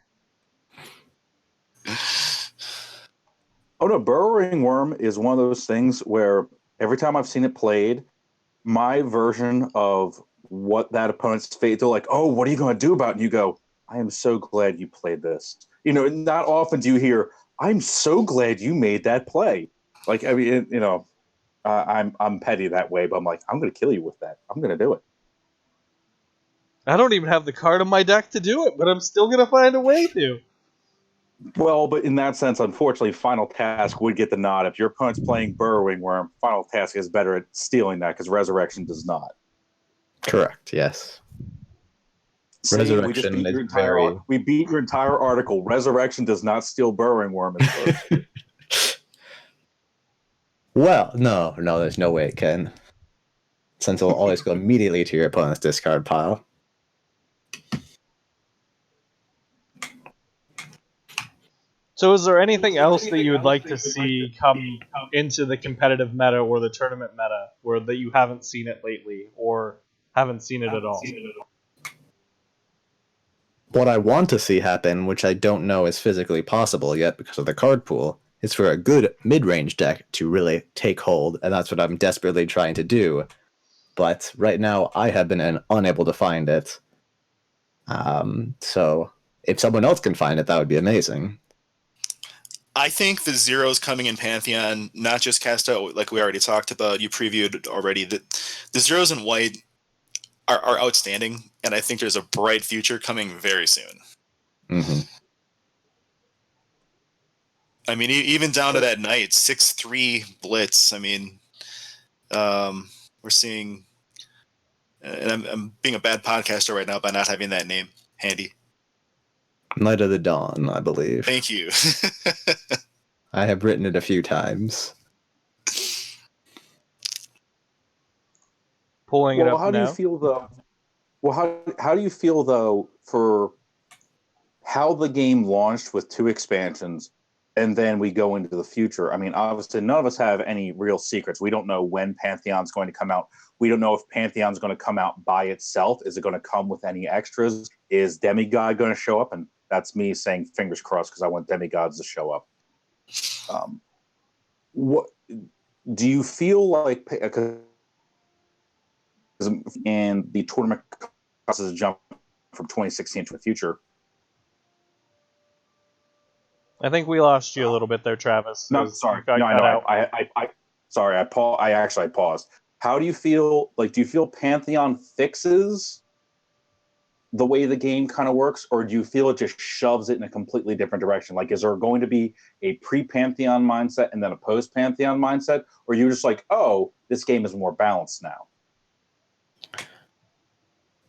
Oh no, Burrowing Worm is one of those things where every time I've seen it played, my version of what that opponent's fate, they're like, oh, what are you going to do about it? And you go, I am so glad you played this. Not often do you hear, I'm so glad you made that play. Like, I mean, I'm petty that way, but I'm like, I'm going to kill you with that. I'm going to do it. I don't even have the card in my deck to do it, but I'm still going to find a way to. Well, but in that sense, unfortunately, Final Task would get the nod. If your opponent's playing Burrowing Worm, Final Task is better at stealing that because Resurrection does not. Correct, yes. See, Resurrection is very... We beat your entire article. Resurrection does not steal Burrowing Worm. Well, no, there's no way it can. Since it'll always go immediately to your opponent's discard pile. So is there anything else that you would like to see come into the competitive meta or the tournament meta where that you haven't seen it lately or haven't seen it at all? What I want to see happen, which I don't know is physically possible yet because of the card pool, is for a good mid-range deck to really take hold, and that's what I'm desperately trying to do. But right now, I have been unable to find it. So if someone else can find it, that would be amazing. I think the zeros coming in Pantheon, not just cast out like we already talked about, you previewed already, that the zeros in white are outstanding, and I think there's a bright future coming very soon. Mm-hmm. I mean, even down to that night, 6-3 Blitz. I mean, we're seeing, and I'm being a bad podcaster right now by not having that name handy. Night of the Dawn, I believe. Thank you. I have written it a few times. pulling it Well, up how do you now. feel though? Well, how do you feel though for how the game launched with 2 expansions, and then we go into the future? I mean, obviously, none of us have any real secrets. We don't know when Pantheon's going to come out. We don't know if Pantheon's going to come out by itself. Is it going to come with any extras? Is Demigod going to show up? And that's me saying fingers crossed because I want Demigods to show up. What do you feel like? And the tournament causes a jump from 2016 to the future. I think we lost you a little bit there, Travis. No, as sorry. you got No, I cut know. out. Sorry. I paused. How do you feel? Like, do you feel Pantheon fixes the way the game kind of works, or do you feel it just shoves it in a completely different direction? Like, is there going to be a pre-Pantheon mindset and then a post-Pantheon mindset, or are you just like, oh, this game is more balanced now?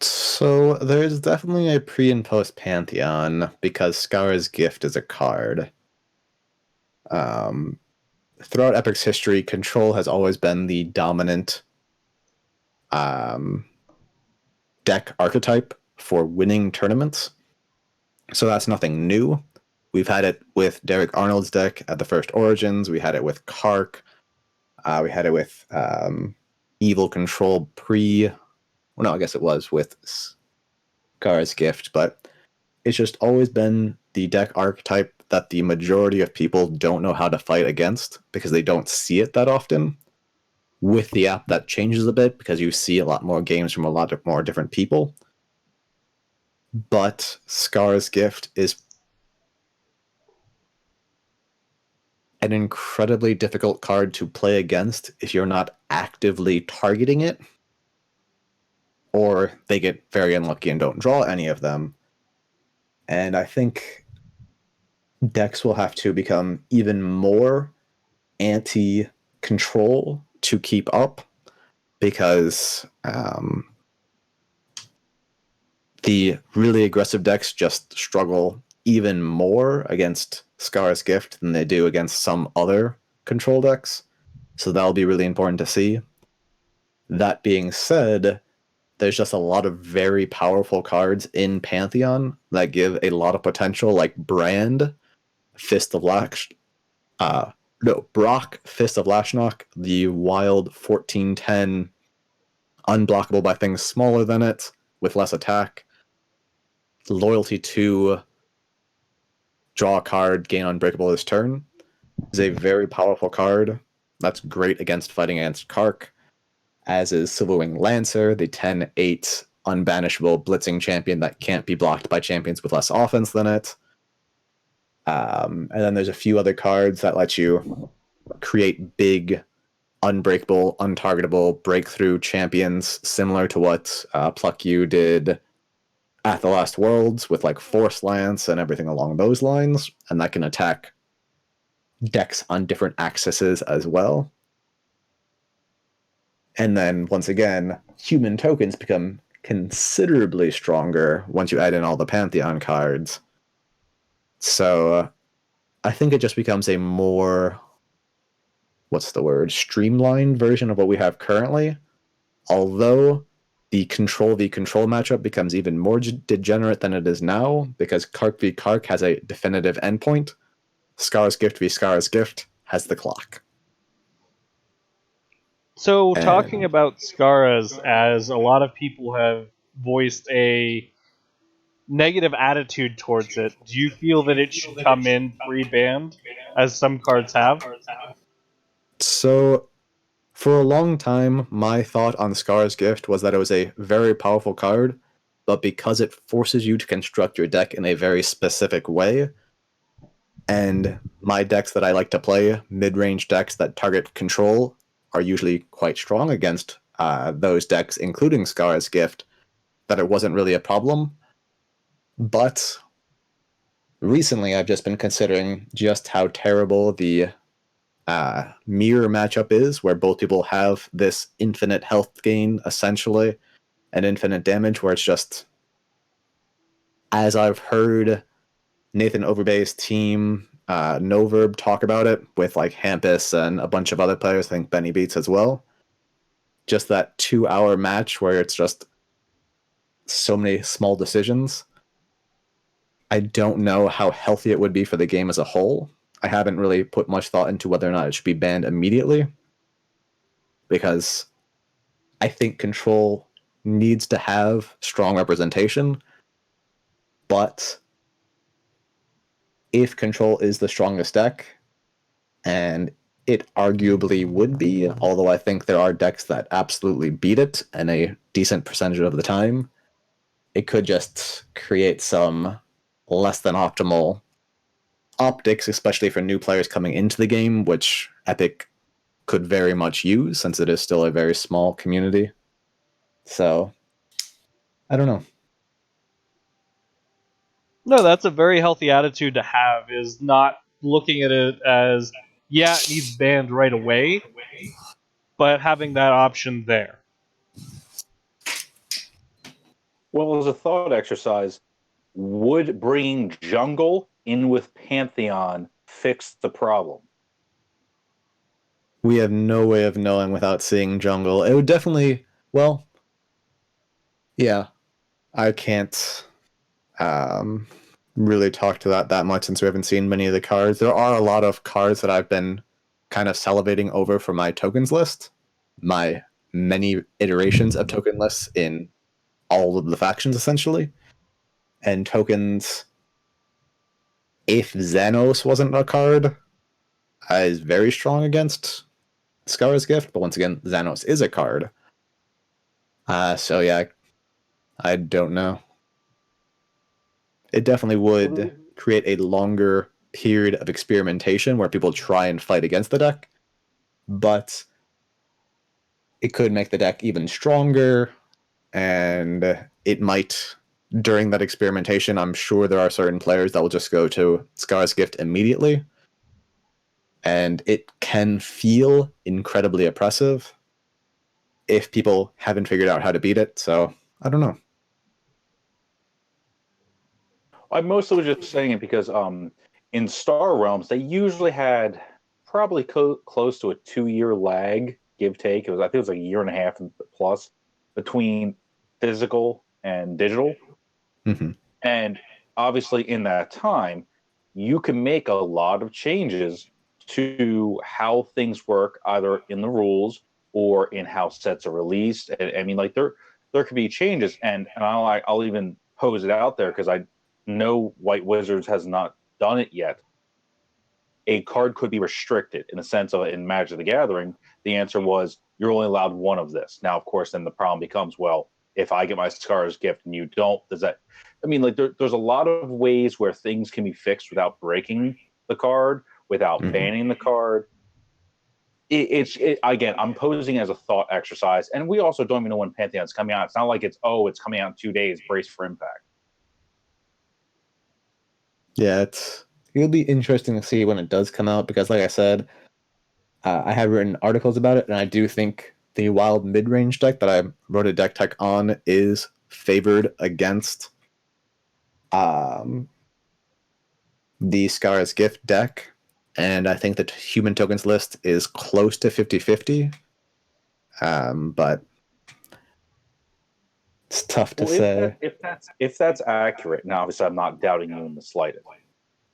So there's definitely a pre and post Pantheon because Scar's Gift is a card. Throughout Epic's history, control has always been the dominant deck archetype for winning tournaments. So that's nothing new. We've had it with Derek Arnold's deck at the first Origins. We had it with Kark. We had it with Evil Control pre. Well, no, I guess it was with Scar's Gift, but it's just always been the deck archetype that the majority of people don't know how to fight against because they don't see it that often. With the app, that changes a bit because you see a lot more games from a lot of more different people. But Scar's Gift is an incredibly difficult card to play against if you're not actively targeting it, or they get very unlucky and don't draw any of them. And I think decks will have to become even more anti-control to keep up, because the really aggressive decks just struggle even more against Scar's Gift than they do against some other control decks. So that'll be really important to see. That being said, there's just a lot of very powerful cards in Pantheon that give a lot of potential, like Brand, Fist of Brock, Fist of Lashnok, the wild 14/10, unblockable by things smaller than it, with less attack. Loyalty 2, draw a card, gain unbreakable this turn, is a very powerful card. That's great against fighting against Kark, as is Silverwing Lancer, the 10/8 unbanishable blitzing champion that can't be blocked by champions with less offense than it. And then there's a few other cards that let you create big, unbreakable, untargetable breakthrough champions, similar to what Pluck You did at the Last Worlds with like Force Lance and everything along those lines, and that can attack decks on different axes as well. And then, once again, human tokens become considerably stronger once you add in all the Pantheon cards. So I think it just becomes a more, streamlined version of what we have currently. Although the Control v Control matchup becomes even more degenerate than it is now, because Kark v Kark has a definitive endpoint. Scar's Gift v Scar's Gift has the clock. So, talking about Scaras, as a lot of people have voiced a negative attitude towards it, do you feel that it should come in pre-banned, as some cards have? So, for a long time, my thought on Scar's Gift was that it was a very powerful card, but because it forces you to construct your deck in a very specific way, and my decks that I like to play, mid-range decks that target control, are usually quite strong against those decks, including Scar's Gift, that it wasn't really a problem. But recently, I've just been considering just how terrible the mirror matchup is, where both people have this infinite health gain, essentially, and infinite damage, where it's just, as I've heard Nathan Overbay's team, Noverb, talk about it with like Hampus and a bunch of other players, I think Benny Beats as well, just that 2-hour match where it's just so many small decisions, I don't know how healthy it would be for the game as a whole. I haven't really put much thought into whether or not it should be banned immediately, because I think Control needs to have strong representation, but if Control is the strongest deck, and it arguably would be, although I think there are decks that absolutely beat it and a decent percentage of the time, it could just create some less than optimal optics, especially for new players coming into the game, which Epic could very much use since it is still a very small community. So, I don't know. No, that's a very healthy attitude to have, is not looking at it as, yeah, it needs banned right away, but having that option there. Well, as a thought exercise, would bringing Jungle in with Pantheon fix the problem? We have no way of knowing without seeing Jungle. It would definitely, well, yeah, I can't really talk to that much since we haven't seen many of the cards. There are a lot of cards that I've been kind of salivating over for my tokens list, my many iterations of token lists in all of the factions, essentially. And tokens, if Xanos wasn't a card, is very strong against Scar's Gift, but once again, Xanos is a card. So yeah, I don't know. It definitely would create a longer period of experimentation where people try and fight against the deck, but it could make the deck even stronger, and it might, during that experimentation, I'm sure there are certain players that will just go to Scar's Gift immediately, and it can feel incredibly oppressive if people haven't figured out how to beat it, so I don't know. I mostly was just saying it because in Star Realms, they usually had probably close to a 2-year lag, give take. I think it was a year and a half plus between physical and digital. Mm-hmm. And obviously, in that time, you can make a lot of changes to how things work, either in the rules or in how sets are released. And I mean, like there could be changes, and I'll even pose it out there because I know White Wizards has not done it yet. A card could be restricted in the sense of in Magic the Gathering. The answer was you're only allowed one of this. Now, of course, then the problem becomes, well, if I get my Scar's Gift and you don't, does that? I mean, like there's a lot of ways where things can be fixed without breaking the card, without banning the card. It's again, I'm posing as a thought exercise, and we also don't even know when Pantheon's coming out. It's not like it's coming out in 2 days. Brace for impact. Yeah, it'll be interesting to see when it does come out, because like I said, I have written articles about it, and I do think the wild mid-range deck that I wrote a deck tech on is favored against the Scar's Gift deck, and I think the human tokens list is close to 50-50, but it's tough to say. If that's accurate, now obviously I'm not doubting you in the slightest.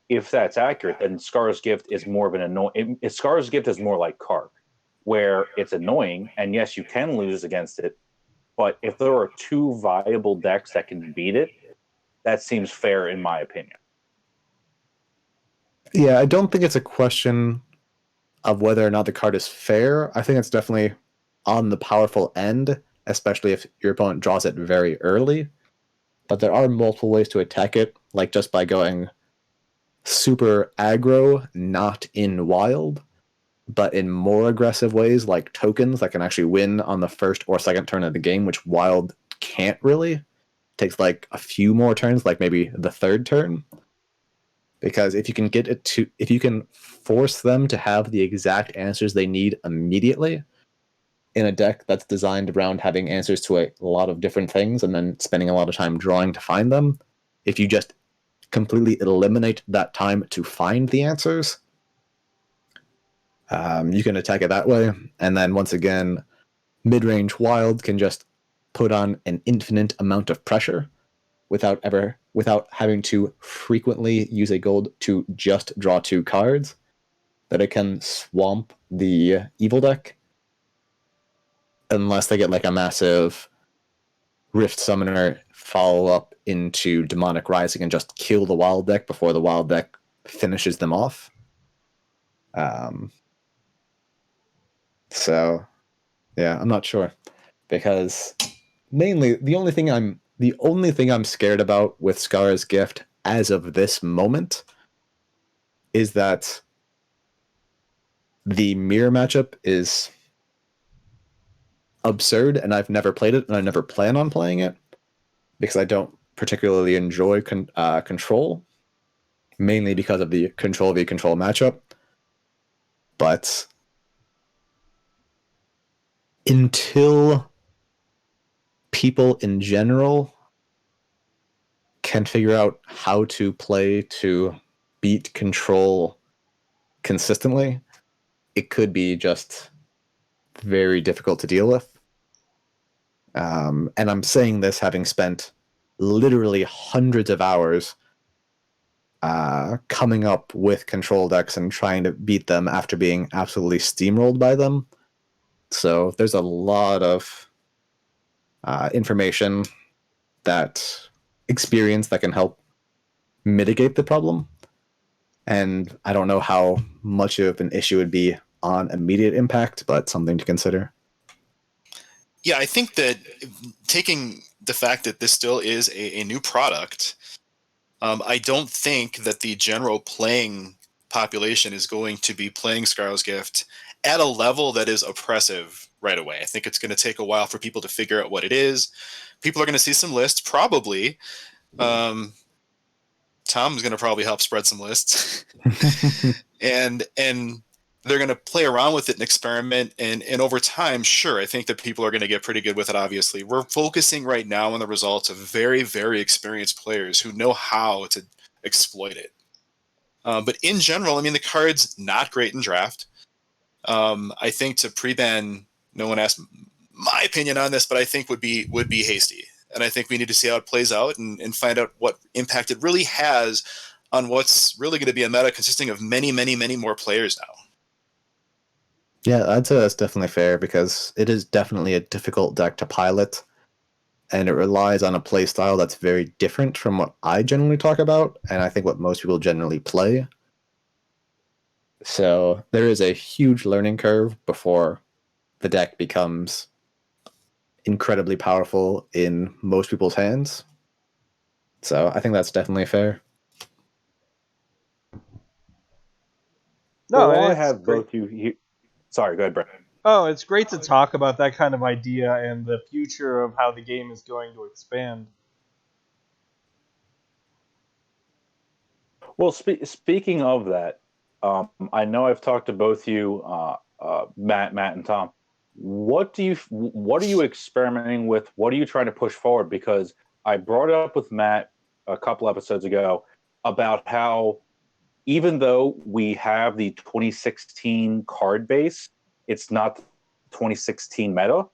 If that's accurate, then Scar's Gift is more of an annoying. Scar's Gift is more like Kark, where it's annoying, and yes, you can lose against it. But if there are two viable decks that can beat it, that seems fair in my opinion. Yeah, I don't think it's a question of whether or not the card is fair. I think it's definitely on the powerful end, especially if your opponent draws it very early. But there are multiple ways to attack it, like just by going super aggro, not in wild, but in more aggressive ways, like tokens that can actually win on the first or second turn of the game, which wild can't really. It takes like a few more turns, like maybe the third turn. Because if you can if you can force them to have the exact answers they need immediately in a deck that's designed around having answers to a lot of different things and then spending a lot of time drawing to find them, if you just completely eliminate that time to find the answers, you can attack it that way. And then once again, mid-range wild can just put on an infinite amount of pressure without having to frequently use a gold to just draw 2 cards, that it can swamp the evil deck unless they get like a massive Rift Summoner follow up into Demonic Rising and just kill the wild deck before the wild deck finishes them off. So yeah, I'm not sure, because mainly the only thing I'm scared about with Scar's Gift as of this moment is that the mirror matchup is absurd, and I've never played it, and I never plan on playing it because I don't particularly enjoy control, mainly because of the control v control matchup. But until people in general can figure out how to play to beat control consistently, it could be just very difficult to deal with. And I'm saying this having spent literally hundreds of hours coming up with control decks and trying to beat them after being absolutely steamrolled by them. So there's a lot of information, experience that can help mitigate the problem. And I don't know how much of an issue it would be on immediate impact, but something to consider. Yeah, I think that taking the fact that this still is a new product, I don't think that the general playing population is going to be playing Scar's Gift at a level that is oppressive right away. I think it's going to take a while for people to figure out what it is. People are going to see some lists, probably. Tom's going to probably help spread some lists. and they're going to play around with it and experiment, and over time, sure, I think that people are going to get pretty good with it. Obviously, we're focusing right now on the results of very, very experienced players who know how to exploit it. But in general, I mean, the card's not great in draft. I think to pre-ban, no one asked my opinion on this, but I think would be hasty, and I think we need to see how it plays out and find out what impact it really has on what's really going to be a meta consisting of many, many, many more players now. Yeah, I'd say that's definitely fair, because it is definitely a difficult deck to pilot, and it relies on a play style that's very different from what I generally talk about, and I think what most people generally play. So there is a huge learning curve before the deck becomes incredibly powerful in most people's hands. So I think that's definitely fair. No, Well, while I it's have great. both you. Sorry, go ahead, Brett. Oh, it's great to talk about that kind of idea and the future of how the game is going to expand. Well, speaking of that, I know I've talked to both you, Matt, and Tom. What are you experimenting with? What are you trying to push forward? Because I brought it up with Matt a couple episodes ago about how, even though we have the 2016 card base, it's not the 2016 meta.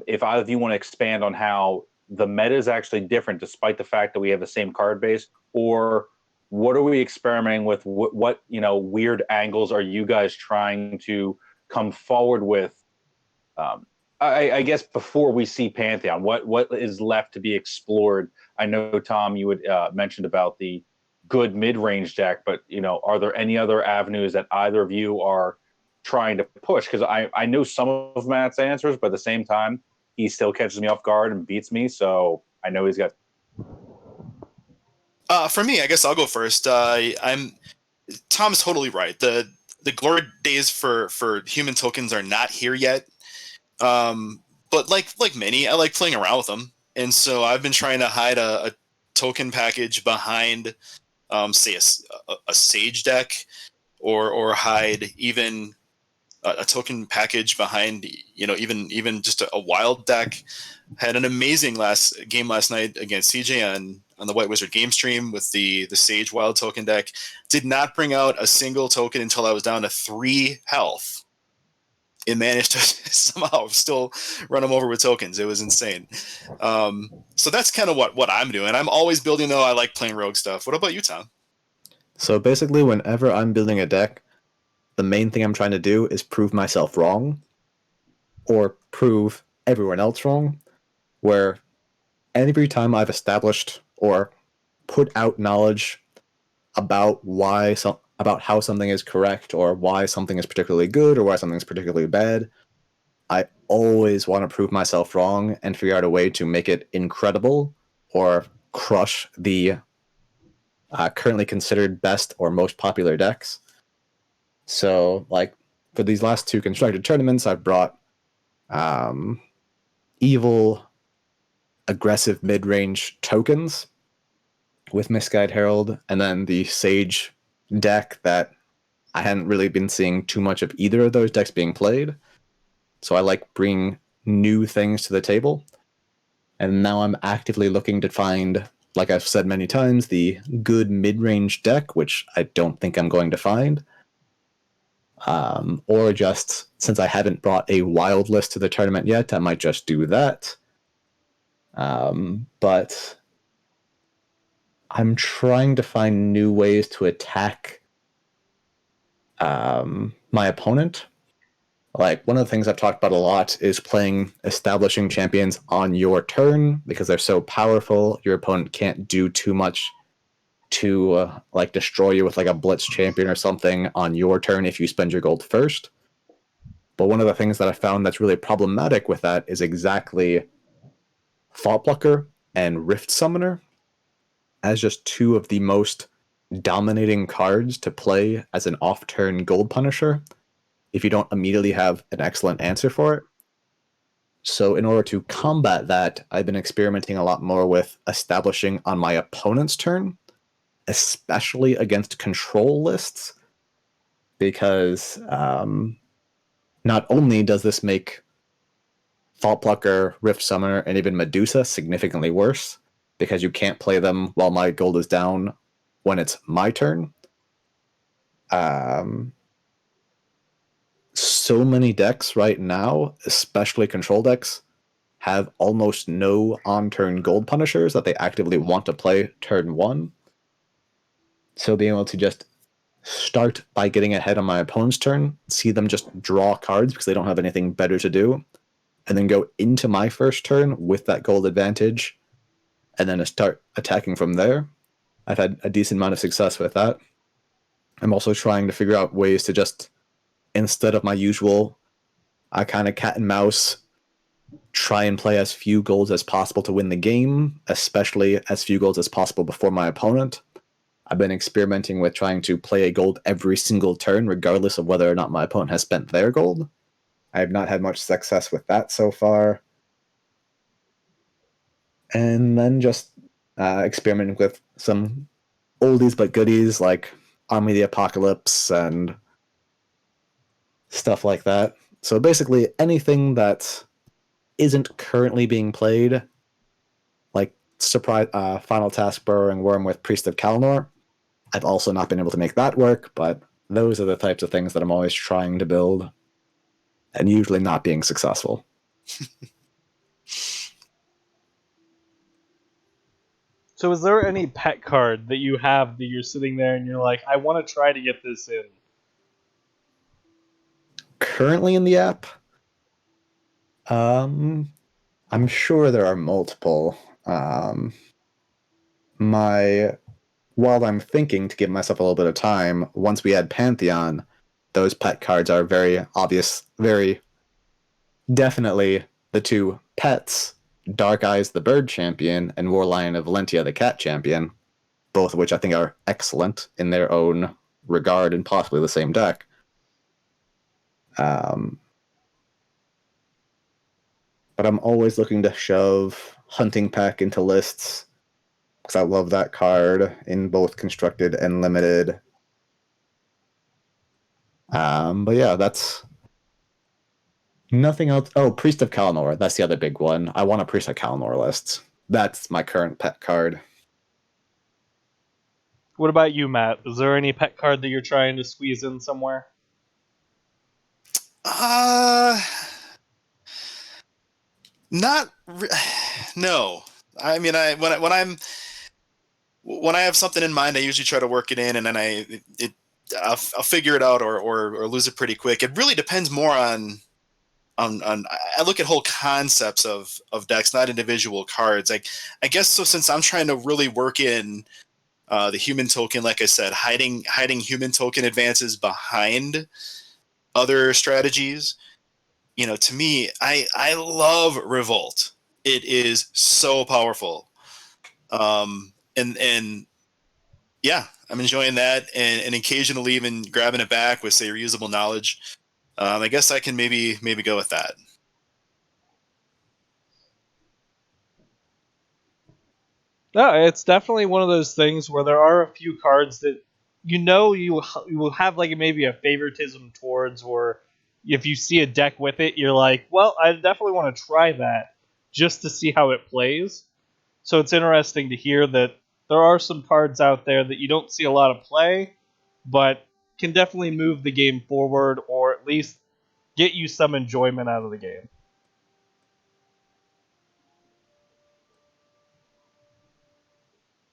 If either of you want to expand on how the meta is actually different, despite the fact that we have the same card base, or what are we experimenting with? What weird angles are you guys trying to come forward with? I guess before we see Pantheon, what is left to be explored? I know, Tom, you had mentioned about the good mid-range deck, but are there any other avenues that either of you are trying to push? Because I know some of Matt's answers, but at the same time, he still catches me off guard and beats me. So I know he's got. For me, I guess I'll go first. Tom's totally right. The glory days for human tokens are not here yet. But like many, I like playing around with them, and so I've been trying to hide a token package behind, say a Sage deck, or hide even a token package behind even just a wild deck. Had an amazing last night against CJ on the White Wizard game stream with the Sage wild token deck. Did not bring out a single token until I was down to 3 health. it managed to somehow still run them over with tokens. It was insane. So that's kind of what I'm doing. I'm always building, though. I like playing rogue stuff. What about you, Tom? So basically, whenever I'm building a deck, the main thing I'm trying to do is prove myself wrong, or prove everyone else wrong, where every time I've established or put out knowledge about about how something is correct, or why something is particularly good, or why something is particularly bad, I always want to prove myself wrong and figure out a way to make it incredible or crush the currently considered best or most popular decks. So, like, for these last two constructed tournaments, I've brought evil, aggressive mid-range tokens with Misguide Herald, and then the Sage deck that I hadn't really been seeing too much of either of those decks being played. So I like bringing new things to the table. And now I'm actively looking to find, like I've said many times, the good mid-range deck, which I don't think I'm going to find. Or just, since I haven't brought a wild list to the tournament yet, I might just do that. But I'm trying to find new ways to attack my opponent. Like, one of the things I've talked about a lot is playing establishing champions on your turn, because they're so powerful, your opponent can't do too much to like destroy you with like a blitz champion or something on your turn if you spend your gold first. But one of the things that I found that's really problematic with that is exactly Thought Plucker and Rift Summoner as just two of the most dominating cards to play as an off-turn gold punisher if you don't immediately have an excellent answer for it. So in order to combat that, I've been experimenting a lot more with establishing on my opponent's turn, especially against control lists, because not only does this make Thought Plucker, Rift Summoner, and even Medusa significantly worse, because you can't play them while my gold is down when it's my turn. So many decks right now, especially control decks, have almost no on-turn gold punishers that they actively want to play turn one. So being able to just start by getting ahead on my opponent's turn, see them just draw cards because they don't have anything better to do, and then go into my first turn with that gold advantage, and then start attacking from there. I've had a decent amount of success with that. I'm also trying to figure out ways to just, instead of my usual kind of cat and mouse, try and play as few golds as possible to win the game, especially as few golds as possible before my opponent. I've been experimenting with trying to play a gold every single turn, regardless of whether or not my opponent has spent their gold. I have not had much success with that so far. And then just experimenting with some oldies but goodies like Army of the Apocalypse and stuff like that. So basically anything that isn't currently being played, like Final Task Burrowing Worm with Priest of Kalnor. I've also not been able to make that work, but those are the types of things that I'm always trying to build and usually not being successful. So is there any pet card that you have that you're sitting there and you're like, I want to try to get this in? Currently in the app, I'm sure there are multiple. While I'm thinking to give myself a little bit of time, once we add Pantheon, those pet cards are very obvious, very definitely the two pets, Dark Eyes the Bird Champion and Warlion of Valentia the Cat Champion, both of which I think are excellent in their own regard and possibly the same deck. But I'm always looking to shove Hunting Pack into lists, because I love that card in both constructed and limited. But yeah, that's nothing else. Oh, Priest of Kalnor, that's the other big one. I want a Priest of Kalnor list. That's my current pet card. What about you, Matt? Is there any pet card that you're trying to squeeze in somewhere? Uh, not re- no. I mean, when I have something in mind, I usually try to work it in, and then I'll figure it out or lose it pretty quick. It really depends more on I look at whole concepts of decks, not individual cards. Like I guess so, since I'm trying to really work in the human token, like I said, hiding human token advances behind other strategies. You know, to me, I love Revolt. It is so powerful. And yeah, I'm enjoying that, and occasionally even grabbing it back with say reusable knowledge. I guess I can maybe go with that. No, it's definitely one of those things where there are a few cards that you will have like maybe a favoritism towards, or if you see a deck with it, you're like, well, I definitely want to try that just to see how it plays. So it's interesting to hear that there are some cards out there that you don't see a lot of play, but can definitely move the game forward or at least get you some enjoyment out of the game.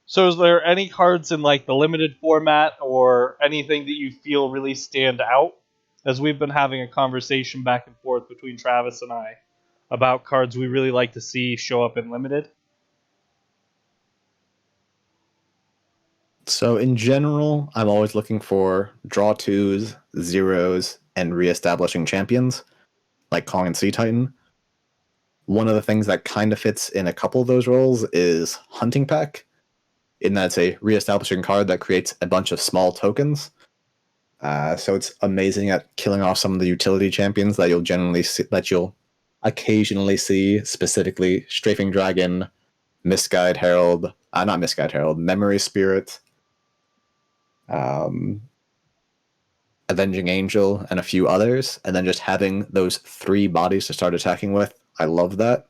So is there any cards in like the limited format or anything that you feel really stand out? As we've been having a conversation back and forth between Travis and I about cards we really like to see show up in limited. So in general, I'm always looking for draw twos, zeros, and reestablishing champions, like Kong and Sea Titan. One of the things that kind of fits in a couple of those roles is Hunting Pack, in that it's a reestablishing card that creates a bunch of small tokens. So it's amazing at killing off some of the utility champions that you'll occasionally see, specifically Strafing Dragon, Misguide Herald, not Misguide Herald, Memory Spirit, um, Avenging Angel, and a few others, and then just having those 3 bodies to start attacking with. I love that.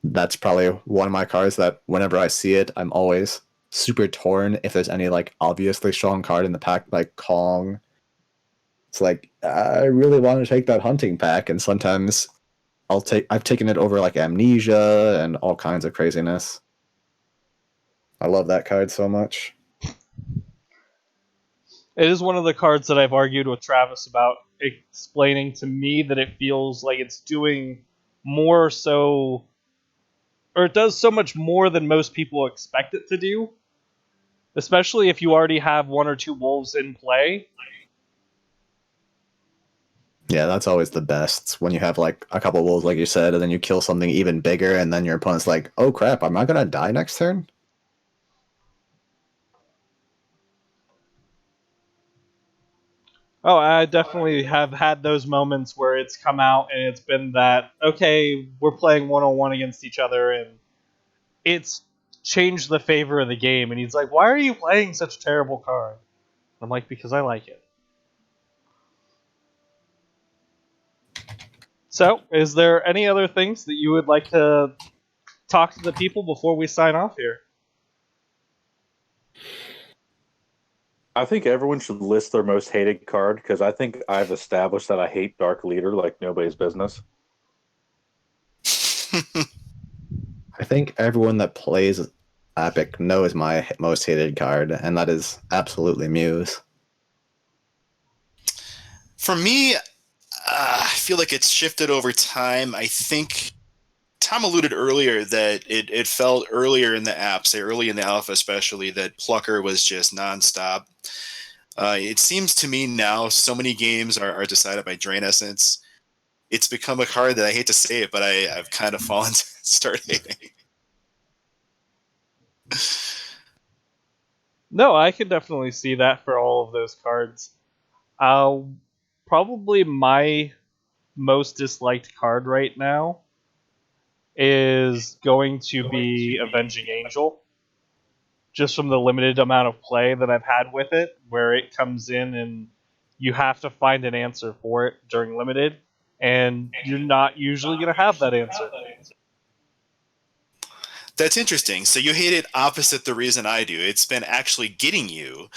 That's probably one of my cards that whenever I see it, I'm always super torn if there's any like obviously strong card in the pack like Kong. It's like I really want to take that Hunting Pack, and sometimes I've taken it over like Amnesia and all kinds of craziness. I love that card so much. It is one of the cards that I've argued with Travis about, explaining to me that it feels like it's doing more so, or it does so much more than most people expect it to do, especially if you already have 1 or 2 wolves in play. Yeah, that's always the best when you have like a couple wolves, like you said, and then you kill something even bigger, and then your opponent's like, "Oh crap, am I gonna die next turn?" Oh, I definitely have had those moments where it's come out and it's been that, okay, we're playing 1-on-1 against each other, and it's changed the favor of the game. And he's like, why are you playing such a terrible card? I'm like, because I like it. So, is there any other things that you would like to talk to the people before we sign off here? I think everyone should list their most hated card because I think I've established that I hate Dark Leader like nobody's business. I think everyone that plays Epic knows my most hated card, and that is absolutely Muse. For me, I feel like it's shifted over time. I think Tom alluded earlier that it felt earlier in the app, say early in the alpha especially, that Plucker was just nonstop. It seems to me now so many games are decided by Drain Essence. It's become a card that I hate to say it, but I've kind of fallen to start hating. No, I can definitely see that for all of those cards. Probably my most disliked card right now is going to be Avenging Angel. Just from the limited amount of play that I've had with it, where it comes in and you have to find an answer for it during limited, and you're not usually going to have that answer. That's interesting. So you hate it opposite the reason I do. It's been actually getting you,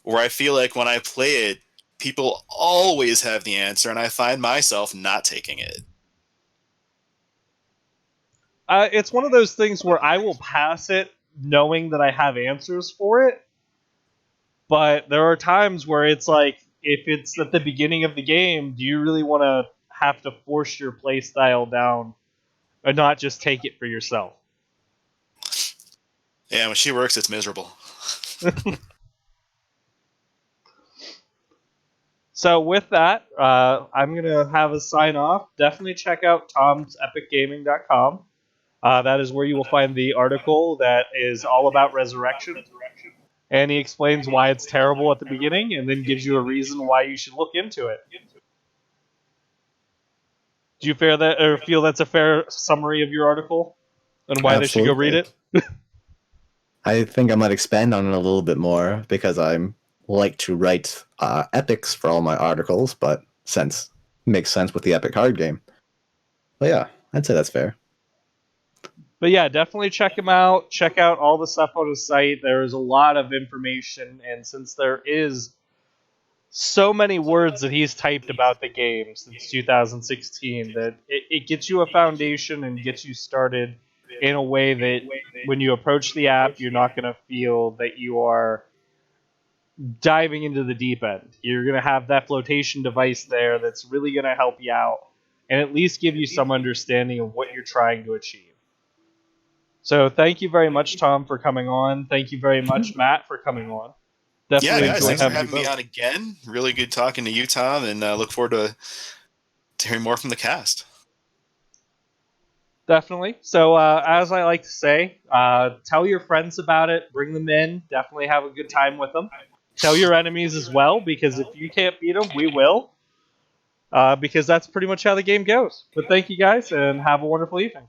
where I feel like when I play it, people always have the answer, and I find myself not taking it. It's one of those things where I will pass it knowing that I have answers for it, but there are times where it's like, if it's at the beginning of the game, do you really want to have to force your playstyle down and not just take it for yourself? Yeah, when she works, it's miserable. So with that, I'm going to have a sign off. Definitely check out tomsepicgamin.com. That is where you will find the article that is all about Resurrection. And he explains why it's terrible at the beginning and then gives you a reason why you should look into it. Do you feel that's a fair summary of your article and why they should go read it? I think I might expand on it a little bit more because I'm like to write epics for all my articles, but since makes sense with the epic card game. But yeah, I'd say that's fair. But yeah, definitely check him out. Check out all the stuff on his site. There is a lot of information, and since there is so many words that he's typed about the game since 2016, that it gets you a foundation and gets you started in a way that when you approach the app, you're not going to feel that you are diving into the deep end. You're going to have that flotation device there that's really going to help you out and at least give you some understanding of what you're trying to achieve. So thank you very much, Tom, for coming on. Thank you very much, Matt, for coming on. Yeah, Definitely guys, enjoy thanks for having having you me both. on again. Really good talking to you, Tom, and look forward to hearing more from the cast. Definitely. So, as I like to say, tell your friends about it. Bring them in. Definitely have a good time with them. Tell your enemies as well, because if you can't beat them, we will. Because that's pretty much how the game goes. But thank you guys, and have a wonderful evening.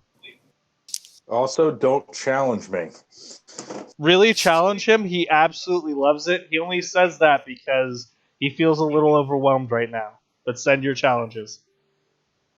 Also, don't challenge me. Really challenge him. He absolutely loves it. He only says that because he feels a little overwhelmed right now. But send your challenges.